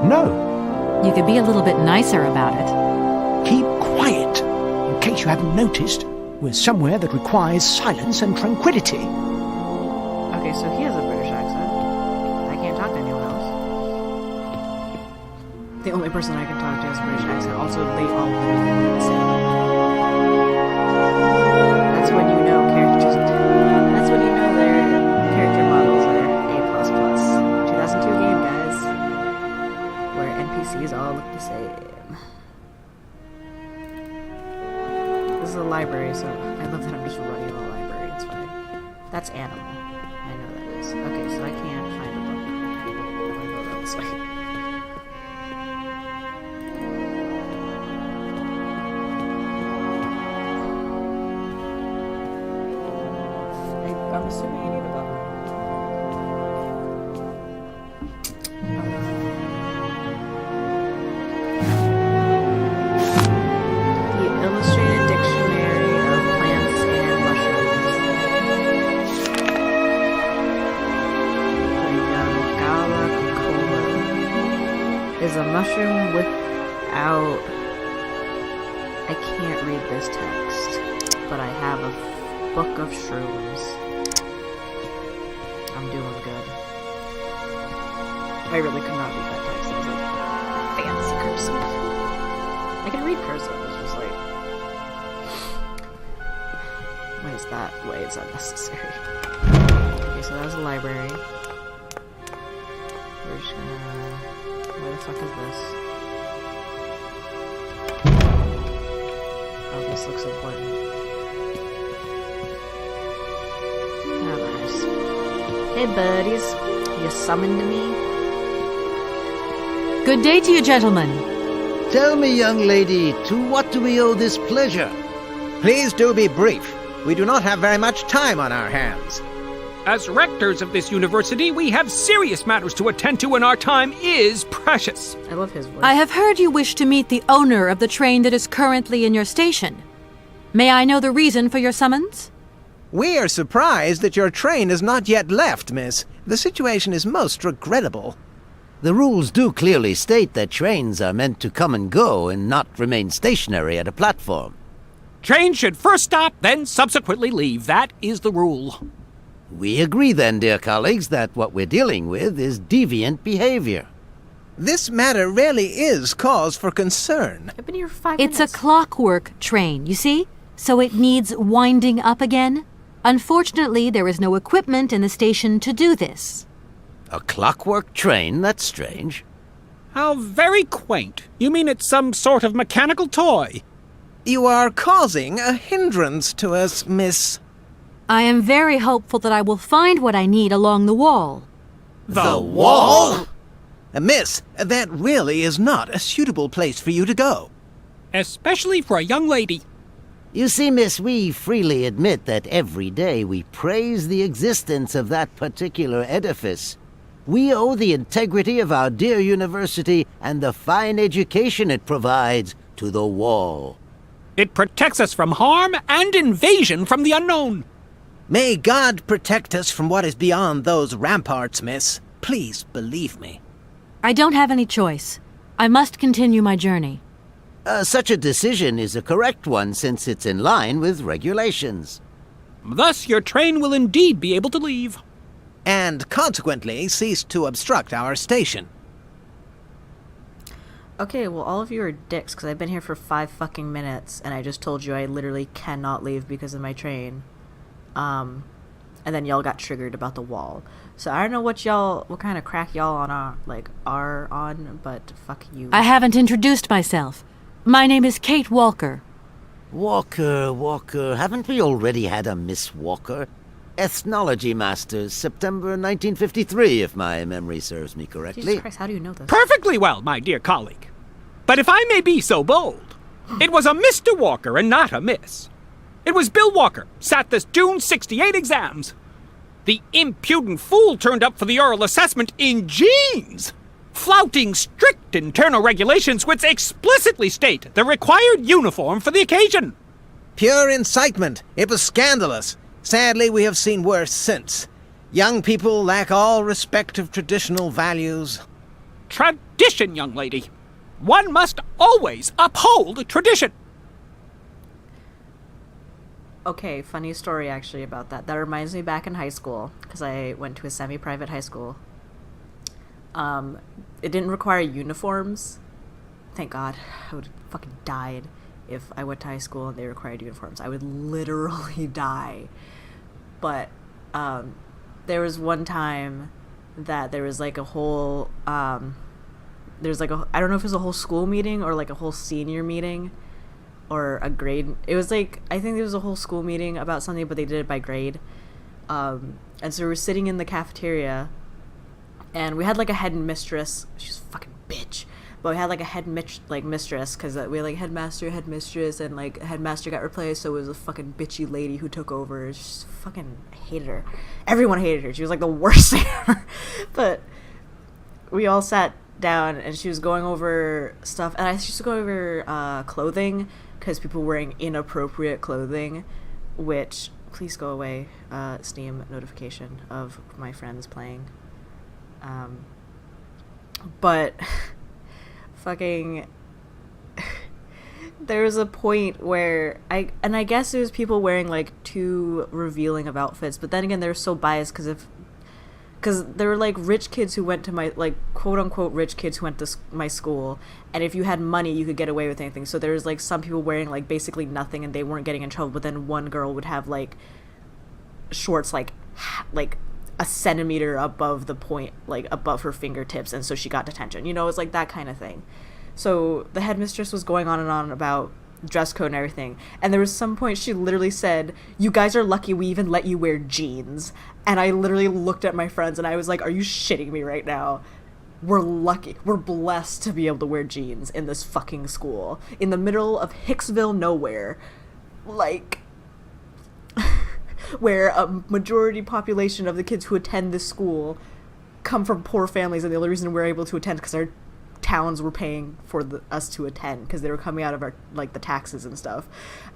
No. You could be a little bit nicer about it. Keep quiet. In case you haven't noticed, we're somewhere that requires silence and tranquility. Okay, so he has a British accent. I can't talk to anyone else. The only person I can talk to has a British accent. Also, they all literally look the same. That's when you know characters. That's when you know their character models are A++. 2002 game, guys, where NPCs all look the same. This is a library, so I love that I'm just running in the library. It's fine. That's animal. I know that is. Okay, so I can't find a book. I'm gonna go this way. I'm assuming I need a book. The Illustrated Dictionary of Plants and Mushrooms. Galacola is a mushroom without... I can't read this text, but I have a book of shrooms. I'm doing good. I really could not read that text. It was like fancy cursive. I can read cursive, it's just like when it's that way, it's unnecessary. Okay, so that was the library. We're just gonna... Where the fuck is this? Oh, this looks important. Oh, nice. Hey buddies, you summoned me? Good day to you, gentlemen. Tell me, young lady, to what do we owe this pleasure? Please do be brief. We do not have very much time on our hands. As rectors of this university, we have serious matters to attend to and our time is precious. I love his voice. I have heard you wish to meet the owner of the train that is currently in your station. May I know the reason for your summons? We are surprised that your train has not yet left, miss. The situation is most regrettable. The rules do clearly state that trains are meant to come and go and not remain stationary at a platform. Trains should first stop, then subsequently leave. That is the rule. We agree then, dear colleagues, that what we're dealing with is deviant behavior. This matter really is cause for concern. I've been here 5 It's minutes. a clockwork train, you see? So it needs winding up again. Unfortunately, there is no equipment in the station to do this. A clockwork train? That's strange. How very quaint. You mean it's some sort of mechanical toy? You are causing a hindrance to us, miss. I am very hopeful that I will find what I need along the wall. The wall? Miss, that really is not a suitable place for you to go. Especially for a young lady. You see, miss, we freely admit that every day we praise the existence of that particular edifice. We owe the integrity of our dear university and the fine education it provides to the wall. It protects us from harm and invasion from the unknown. May God protect us from what is beyond those ramparts, miss. Please believe me. I don't have any choice. I must continue my journey. Such a decision is a correct one since it's in line with regulations. Thus, your train will indeed be able to leave. And consequently cease to obstruct our station. Okay, well, all of you are dicks, because I've been here for 5 fucking minutes, and I just told you I literally cannot leave because of my train. And then y'all got triggered about the wall. So I don't know what kind of crack y'all are on, but fuck you. I haven't introduced myself. My name is Kate Walker. Walker, haven't we already had a Miss Walker? Ethnology Masters, September 1953, if my memory serves me correctly. Jesus Christ, how do you know this? Perfectly well, my dear colleague. But if I may be so bold, it was a Mr. Walker and not a Miss. It was Bill Walker, sat this June 68 exams. The impudent fool turned up for the oral assessment in jeans, flouting strict internal regulations which explicitly state the required uniform for the occasion. Pure incitement. It was scandalous. Sadly, we have seen worse since. Young people lack all respect of traditional values. Tradition, young lady. One must always uphold tradition. Okay, funny story actually about that. That reminds me back in high school, because I went to a semi-private high school. It didn't require uniforms. Thank God. I would have fucking died if I went to high school and they required uniforms. I would literally die. But there was one time that there was like a whole there's like I don't know if it was a whole school meeting or like a whole senior meeting or a grade. It was like, I think there was a whole school meeting about something, but they did it by grade. And so we were sitting in the cafeteria, and we had like a head mistress. She's a fucking bitch. But we had like a head mistress, because we had like head mistress, and like headmaster got replaced, so it was a fucking bitchy lady who took over. Just fucking hated her. Everyone hated her. She was like the worst thing ever. But we all sat down, and she was going over stuff, and she was going over clothing, because people were wearing inappropriate clothing, which, please go away, Steam notification of my friends playing. But fucking there was a point where I guess it was people wearing like too revealing of outfits, but then again they're so biased because there were like rich kids who went to my, like, quote unquote rich kids who went to my school, and if you had money you could get away with anything. So there was like some people wearing like basically nothing and they weren't getting in trouble, but then one girl would have like shorts like a centimeter above the point, like above her fingertips, and so she got detention. You know, it's like that kind of thing. So the headmistress was going on and on about dress code and everything, and there was some point she literally said, "You guys are lucky we even let you wear jeans." And I literally looked at my friends and I was like, are you shitting me right now? We're lucky, we're blessed to be able to wear jeans in this fucking school in the middle of Hicksville nowhere, like where a majority population of the kids who attend this school come from poor families, and the only reason we're able to attend because our towns were paying for us to attend because they were coming out of our, like, the taxes and stuff.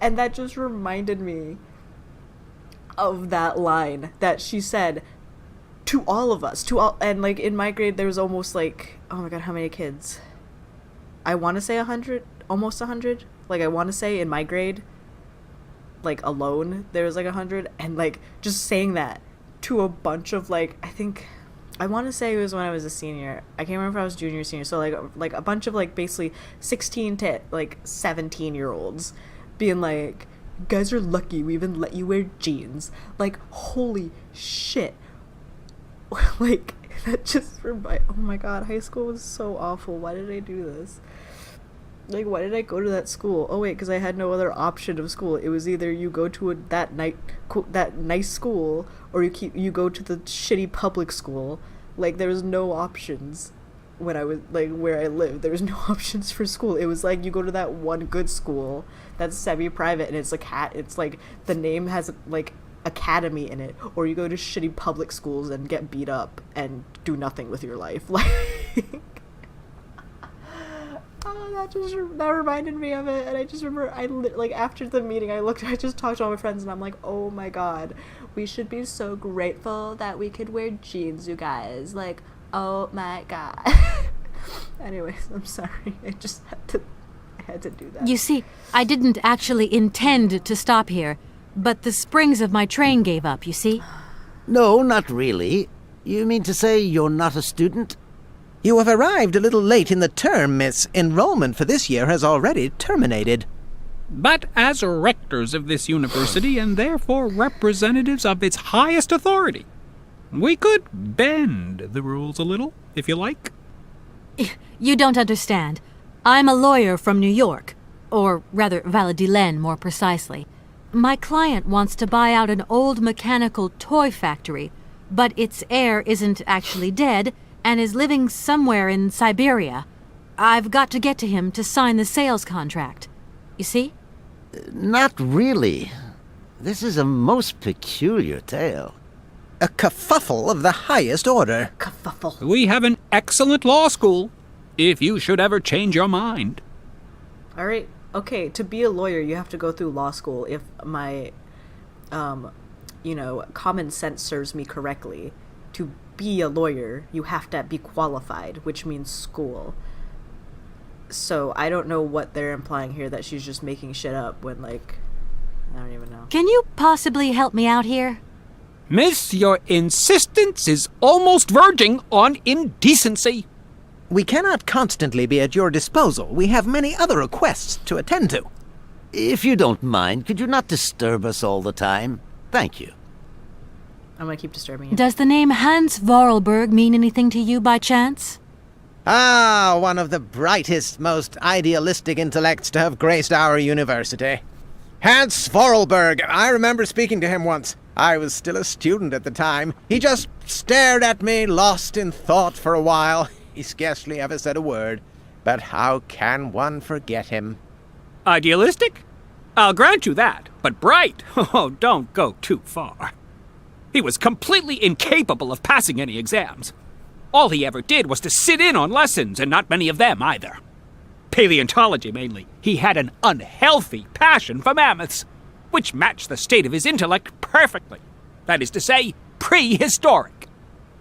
And that just reminded me of that line that she said to all of us, and like in my grade there was almost like, oh my god, how many kids? I want to say 100, almost 100. Like I want to say in my grade, like alone there was like 100, and like just saying that to a bunch of like, I want to say it was when I was a senior. I can't remember if I was junior or senior. So like a bunch of like basically 16 to like 17-year-olds being like, you guys are lucky we even let you wear jeans. Like, holy shit. Like, that just oh my god, high school was so awful. Why did I do this? Like, why did I go to that school? Oh wait, because I had no other option of school. It was either you go to that nice school, or you go to the shitty public school. Like, there was no options when I was like where I lived. There was no options for school. It was like you go to that one good school that's semi-private, and it's like the name has like academy in it, or you go to shitty public schools and get beat up and do nothing with your life. Like, oh, that reminded me of it. And I just remember like after the meeting I just talked to all my friends, and I'm like, oh my god, we should be so grateful that we could wear jeans, you guys. Like, oh my god. Anyways, I'm sorry, I had to do that. You see, I didn't actually intend to stop here, but the springs of my train gave up, you see? No, not really. You mean to say you're not a student? You have arrived a little late in the term, miss. Enrollment for this year has already terminated. But as rectors of this university, and therefore representatives of its highest authority, we could bend the rules a little, if you like. You don't understand. I'm a lawyer from New York, or rather Valladolid more precisely. My client wants to buy out an old mechanical toy factory, but its heir isn't actually dead and is living somewhere in Syberia. I've got to get to him to sign the sales contract. You see? Not really. This is a most peculiar tale. A kerfuffle of the highest order. Kerfuffle. We have an excellent law school, if you should ever change your mind. Alright, okay, to be a lawyer you have to go through law school. If my common sense serves me correctly, to be a lawyer you have to be qualified, which means school. So I don't know what they're implying here, that she's just making shit up when, like, I don't even know. Can you possibly help me out here? Miss, your insistence is almost verging on indecency. We cannot constantly be at your disposal. We have many other requests to attend to. If you don't mind, could you not disturb us all the time? Thank you. I'm gonna keep disturbing you. Does the name Hans Vorarlberg mean anything to you by chance? Ah, one of the brightest, most idealistic intellects to have graced our university. Hans Vorarlberg. I remember speaking to him once. I was still a student at the time. He just stared at me, lost in thought for a while. He scarcely ever said a word. But how can one forget him? Idealistic? I'll grant you that. But bright? Oh, don't go too far. He was completely incapable of passing any exams. All he ever did was to sit in on lessons, and not many of them either. Paleontology, mainly. He had an unhealthy passion for mammoths, which matched the state of his intellect perfectly. That is to say, prehistoric.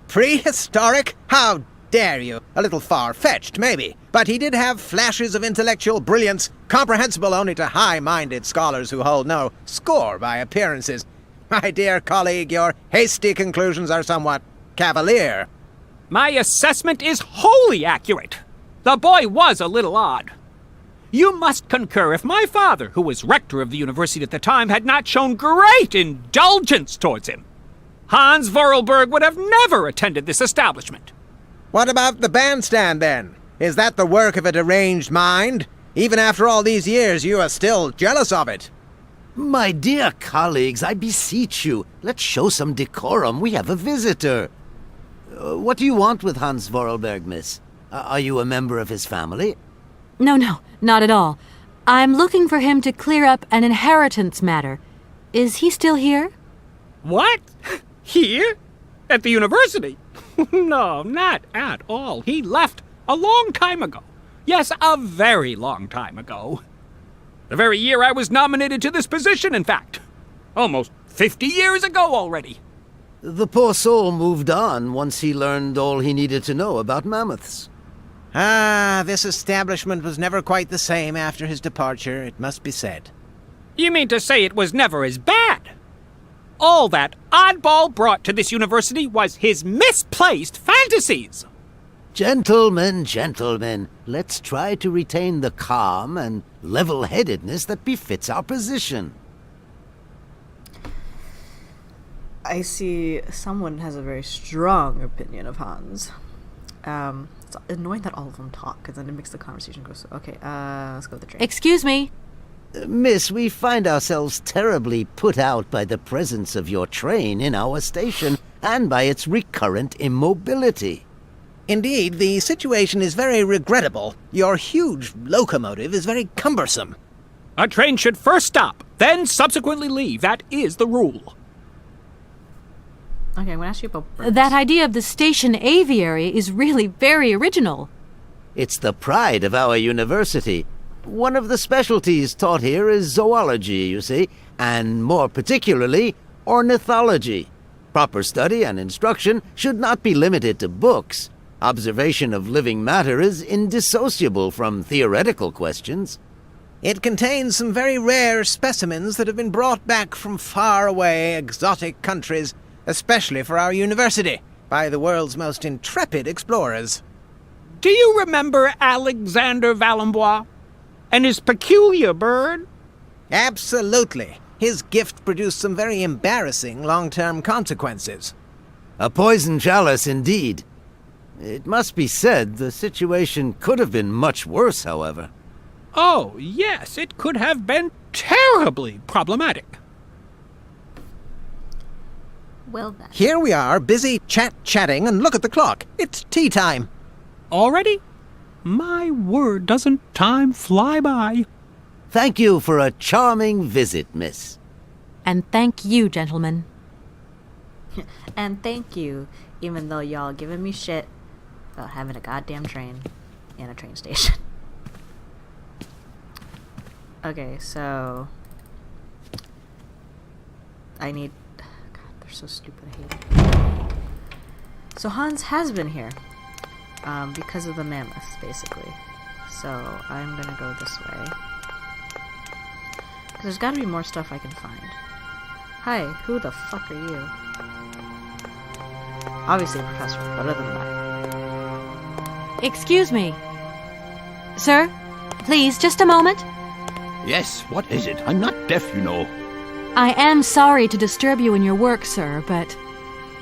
Prehistoric? How dare you? A little far-fetched, maybe. But he did have flashes of intellectual brilliance, comprehensible only to high-minded scholars who hold no score by appearances. My dear colleague, your hasty conclusions are somewhat cavalier. My assessment is wholly accurate. The boy was a little odd. You must concur if my father, who was rector of the university at the time, had not shown great indulgence towards him. Hans Vorarlberg would have never attended this establishment. What about the bandstand, then? Is that the work of a deranged mind? Even after all these years, you are still jealous of it. My dear colleagues, I beseech you, let's show some decorum. We have a visitor. What do you want with Hans Vorarlberg, miss? Are you a member of his family? No, not at all. I'm looking for him to clear up an inheritance matter. Is he still here? What? Here? At the university? No, not at all. He left a long time ago. Yes, a very long time ago. The very year I was nominated to this position, in fact. Almost 50 years ago already. The poor soul moved on once he learned all he needed to know about mammoths. Ah, this establishment was never quite the same after his departure, it must be said. You mean to say it was never as bad? All that oddball brought to this university was his misplaced fantasies. Gentlemen, let's try to retain the calm and level-headedness that befits our position. I see someone has a very strong opinion of Hans. It's annoying that all of them talk, because then it makes the conversation go so... Okay, let's go with the train. Excuse me. Miss, we find ourselves terribly put out by the presence of your train in our station and by its recurrent immobility. Indeed, the situation is very regrettable. Your huge locomotive is very cumbersome. A train should first stop, then subsequently leave. That is the rule. Okay, I'm going to ask you about birds. That idea of the station aviary is really very original. It's the pride of our university. One of the specialties taught here is zoology, you see, and more particularly, ornithology. Proper study and instruction should not be limited to books. Observation of living matter is indissociable from theoretical questions. It contains some very rare specimens that have been brought back from far-away, exotic countries, especially for our university, by the world's most intrepid explorers. Do you remember Alexander Valenbois and his peculiar bird? Absolutely. His gift produced some very embarrassing long-term consequences. A poison chalice indeed. It must be said the situation could have been much worse, however. Oh, yes, it could have been terribly problematic. Well then. Here we are, busy chatting, and look at the clock. It's tea time. Already? My word, doesn't time fly by? Thank you for a charming visit, miss. And thank you, gentlemen. And thank you, even though y'all giving me shit about having a goddamn train and a train station. Okay, so... I need... God, they're so stupid, I hate it. So Hans has been here. Because of the mammoths, basically. So, I'm gonna go this way. Because there's gotta be more stuff I can find. Hi, who the fuck are you? Obviously a professor, but other than that. Excuse me. Sir, please, just a moment. Yes, what is it? I'm not deaf, you know. I am sorry to disturb you in your work, sir, but...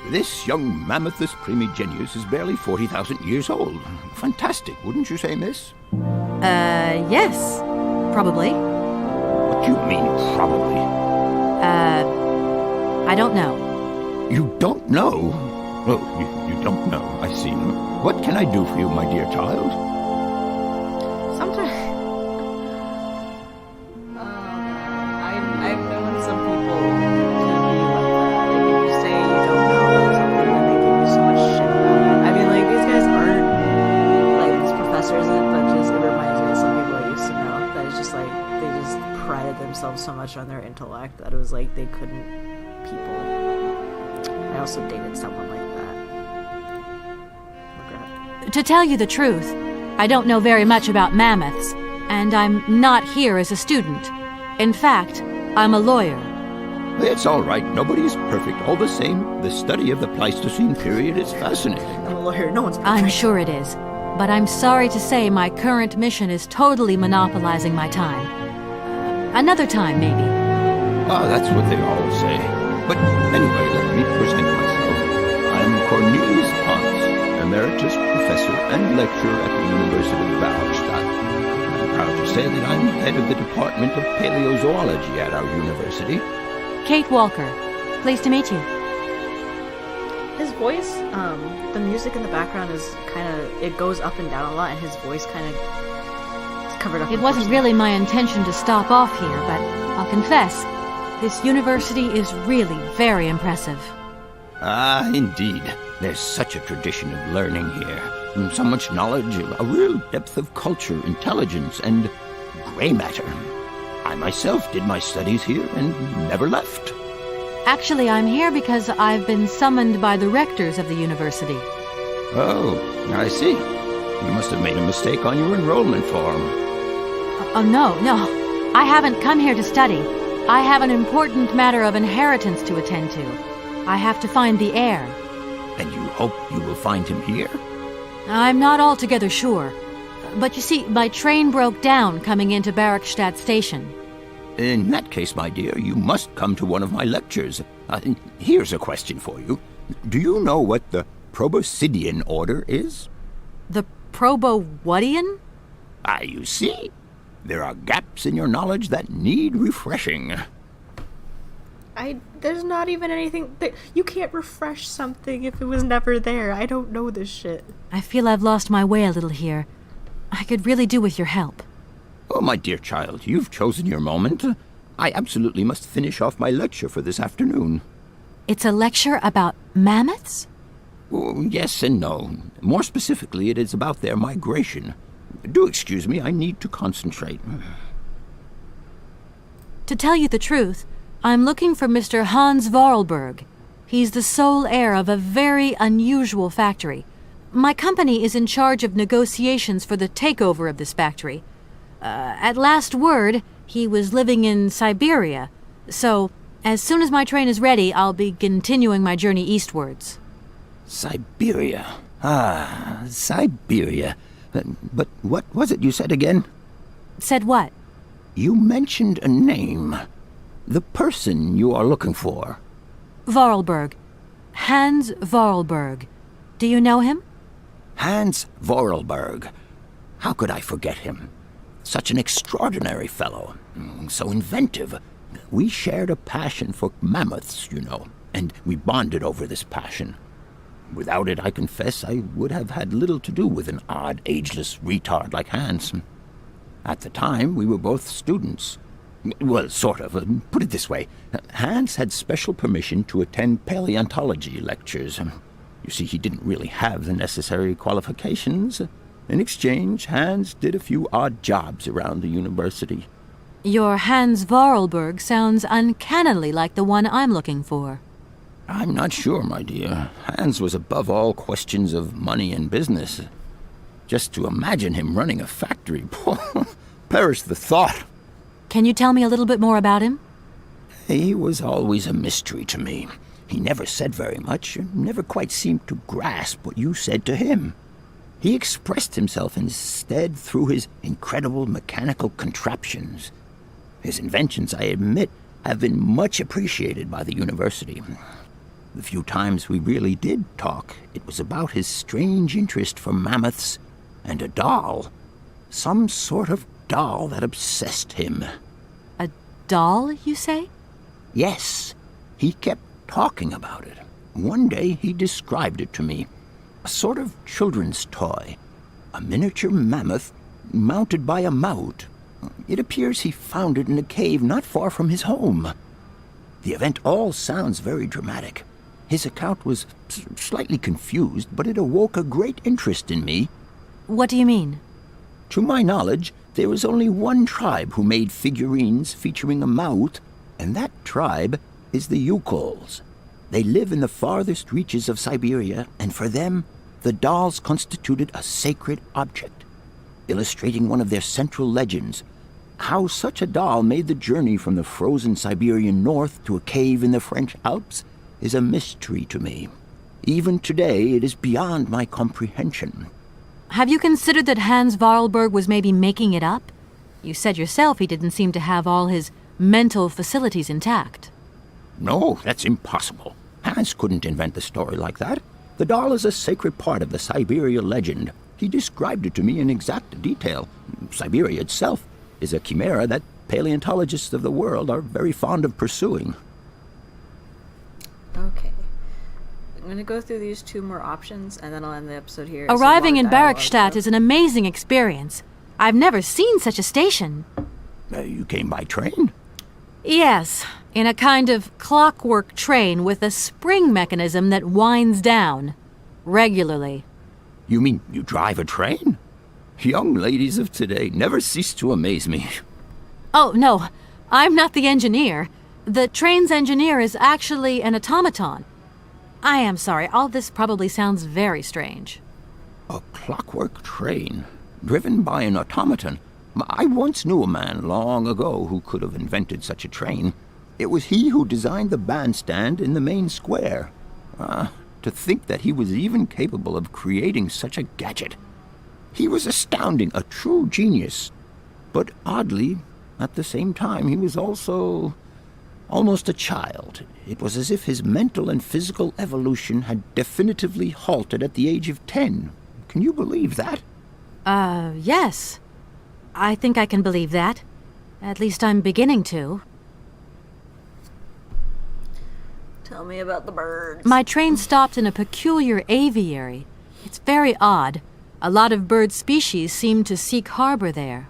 This young Mammothus primigenius is barely 40,000 years old. Fantastic, wouldn't you say, miss? Yes. Probably. What do you mean, probably? I don't know. You don't know? Oh, you don't know, I see. What can I do for you, my dear child? Sometimes... I've known some people to be like that. Like, if you say you don't know about something, then they give you so much shit about it. I mean, like, these guys aren't, like, these professors, but just, it reminds me of some people I used to know, that it's just, like, they just prided themselves so much on their intellect that it was like they couldn't people. I also dated someone like that. Regret. To tell you the truth, I don't know very much about mammoths, and I'm not here as a student. In fact, I'm a lawyer. It's all right. Nobody's perfect. All the same, the study of the Pleistocene period is fascinating. I'm a lawyer. No one's perfect. I'm sure it is. But I'm sorry to say my current mission is totally monopolizing my time. Another time, maybe. Ah, that's what they all say. But anyway, let me present myself. I'm Cornelius Pons, Emeritus Professor and Lecturer at the University of Darmstadt. I'm proud to say that I'm head of the Department of Paleozoology at our university. Kate Walker. Pleased to meet you. His voice, the music in the background is kind of, it goes up and down a lot, and his voice kind of is covered up. It wasn't really my intention to stop off here, but I'll confess, this university is really very impressive. Ah, indeed. There's such a tradition of learning here. And so much knowledge, a real depth of culture, intelligence, and gray matter. I myself did my studies here and never left. Actually, I'm here because I've been summoned by the rectors of the university. Oh, I see. You must have made a mistake on your enrollment form. Oh, no. I haven't come here to study. I have an important matter of inheritance to attend to. I have to find the heir. And you hope you will find him here? I'm not altogether sure. But you see, my train broke down coming into Barrackstadt station. In that case, my dear, you must come to one of my lectures. Here's a question for you. Do you know what the Proboscidean order is? The Probo-whatian? You see? There are gaps in your knowledge that need refreshing. There's not even anything you can't refresh something if it was never there. I don't know this shit. I feel I've lost my way a little here. I could really do with your help. Oh, my dear child, you've chosen your moment. I absolutely must finish off my lecture for this afternoon. It's a lecture about mammoths? Oh, yes and no. More specifically, it is about their migration. Do excuse me, I need to concentrate. To tell you the truth, I'm looking for Mr. Hans Vorarlberg. He's the sole heir of a very unusual factory. My company is in charge of negotiations for the takeover of this factory. At last word, he was living in Syberia. So, as soon as my train is ready, I'll be continuing my journey eastwards. Syberia. Syberia. But what was it you said again? Said what? You mentioned a name. The person you are looking for. Vorarlberg. Hans Vorarlberg. Do you know him? Hans Vorarlberg. How could I forget him? Such an extraordinary fellow. So inventive. We shared a passion for mammoths, you know, and we bonded over this passion. Without it, I confess, I would have had little to do with an odd, ageless retard like Hans. At the time, we were both students. Well, sort of. Put it this way. Hans had special permission to attend paleontology lectures. You see, he didn't really have the necessary qualifications. In exchange, Hans did a few odd jobs around the university. Your Hans Vorarlberg sounds uncannily like the one I'm looking for. I'm not sure, my dear. Hans was above all questions of money and business. Just to imagine him running a factory, perish the thought. Can you tell me a little bit more about him? He was always a mystery to me. He never said very much, and never quite seemed to grasp what you said to him. He expressed himself instead through his incredible mechanical contraptions. His inventions, I admit, have been much appreciated by the university. The few times we really did talk, it was about his strange interest for mammoths and a doll. Some sort of doll that obsessed him. A doll, you say? Yes. He kept talking about it. One day he described it to me. A sort of children's toy. A miniature mammoth mounted by a maut. It appears he found it in a cave not far from his home. The event all sounds very dramatic. His account was slightly confused, but it awoke a great interest in me. What do you mean? To my knowledge, there is only one tribe who made figurines featuring a maut, and that tribe is the Yukols. They live in the farthest reaches of Syberia, and for them, the dolls constituted a sacred object, illustrating one of their central legends. How such a doll made the journey from the frozen Siberian north to a cave in the French Alps is a mystery to me. Even today, it is beyond my comprehension. Have you considered that Hans Vorarlberg was maybe making it up? You said yourself he didn't seem to have all his mental facilities intact. No, that's impossible. Hans couldn't invent a story like that. The doll is a sacred part of the Syberia legend. He described it to me in exact detail. Syberia itself is a chimera that paleontologists of the world are very fond of pursuing. Okay. I'm going to go through these two more options, and then I'll end the episode here. Arriving in Barrackstadt is an amazing experience. I've never seen such a station. You came by train? Yes, in a kind of clockwork train with a spring mechanism that winds down regularly. You mean you drive a train? Young ladies of today never cease to amaze me. Oh, no, I'm not the engineer. The train's engineer is actually an automaton. I am sorry, all this probably sounds very strange. A clockwork train, driven by an automaton. I once knew a man long ago who could have invented such a train. It was he who designed the bandstand in the main square. To think that he was even capable of creating such a gadget. He was astounding, a true genius. But oddly, at the same time, he was also almost a child. It was as if his mental and physical evolution had definitively halted at the age of 10. Can you believe that? Yes. I think I can believe that. At least I'm beginning to. Tell me about the birds. My train stopped in a peculiar aviary. It's very odd. A lot of bird species seem to seek harbor there.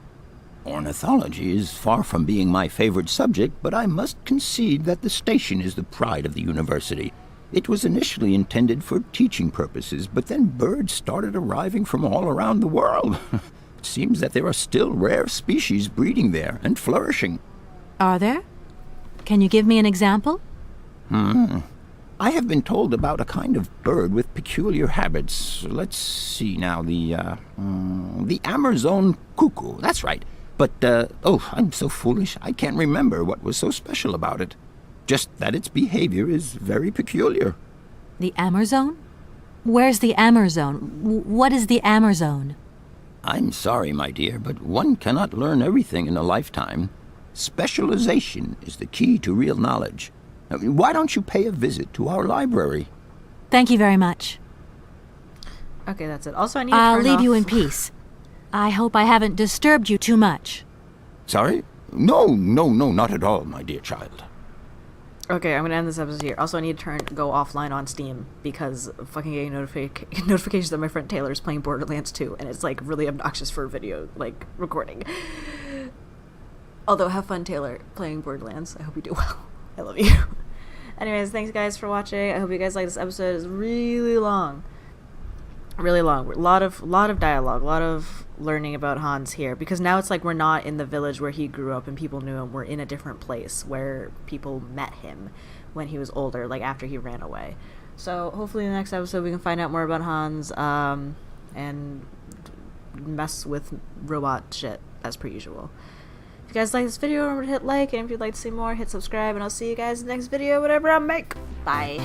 Ornithology is far from being my favorite subject, but I must concede that the station is the pride of the university. It was initially intended for teaching purposes, but then birds started arriving from all around the world. It seems that there are still rare species breeding there and flourishing. Are there? Can you give me an example? I have been told about a kind of bird with peculiar habits. Let's see now, the Amazon cuckoo, that's right. But, I'm so foolish, I can't remember what was so special about it. Just that its behavior is very peculiar. The Amazon? Where's the Amazon? What is the Amazon? I'm sorry, my dear, but one cannot learn everything in a lifetime. Specialization is the key to real knowledge. Why don't you pay a visit to our library? Thank you very much. Okay, that's it. Also, I need to I'll turn leave off... you in peace. I hope I haven't disturbed you too much. Sorry? No, not at all, my dear child. Okay, I'm gonna end this episode here. Also, I need to go offline on Steam because fucking getting notifications that my friend Taylor is playing Borderlands 2, and it's like really obnoxious for video recording. Although, have fun, Taylor, playing Borderlands. I hope you do well. I love you. Anyways, thanks guys for watching. I hope you guys like this episode. It's really long. Really long. A lot of dialogue, a lot of learning about Hans here, because now it's like we're not in the village where he grew up and people knew him. We're in a different place where people met him when he was older, like after he ran away. So hopefully in the next episode we can find out more about Hans and mess with robot shit as per usual. If you guys like this video, remember to hit like, and if you'd like to see more, hit subscribe, and I'll see you guys in the next video, whatever I make. Bye.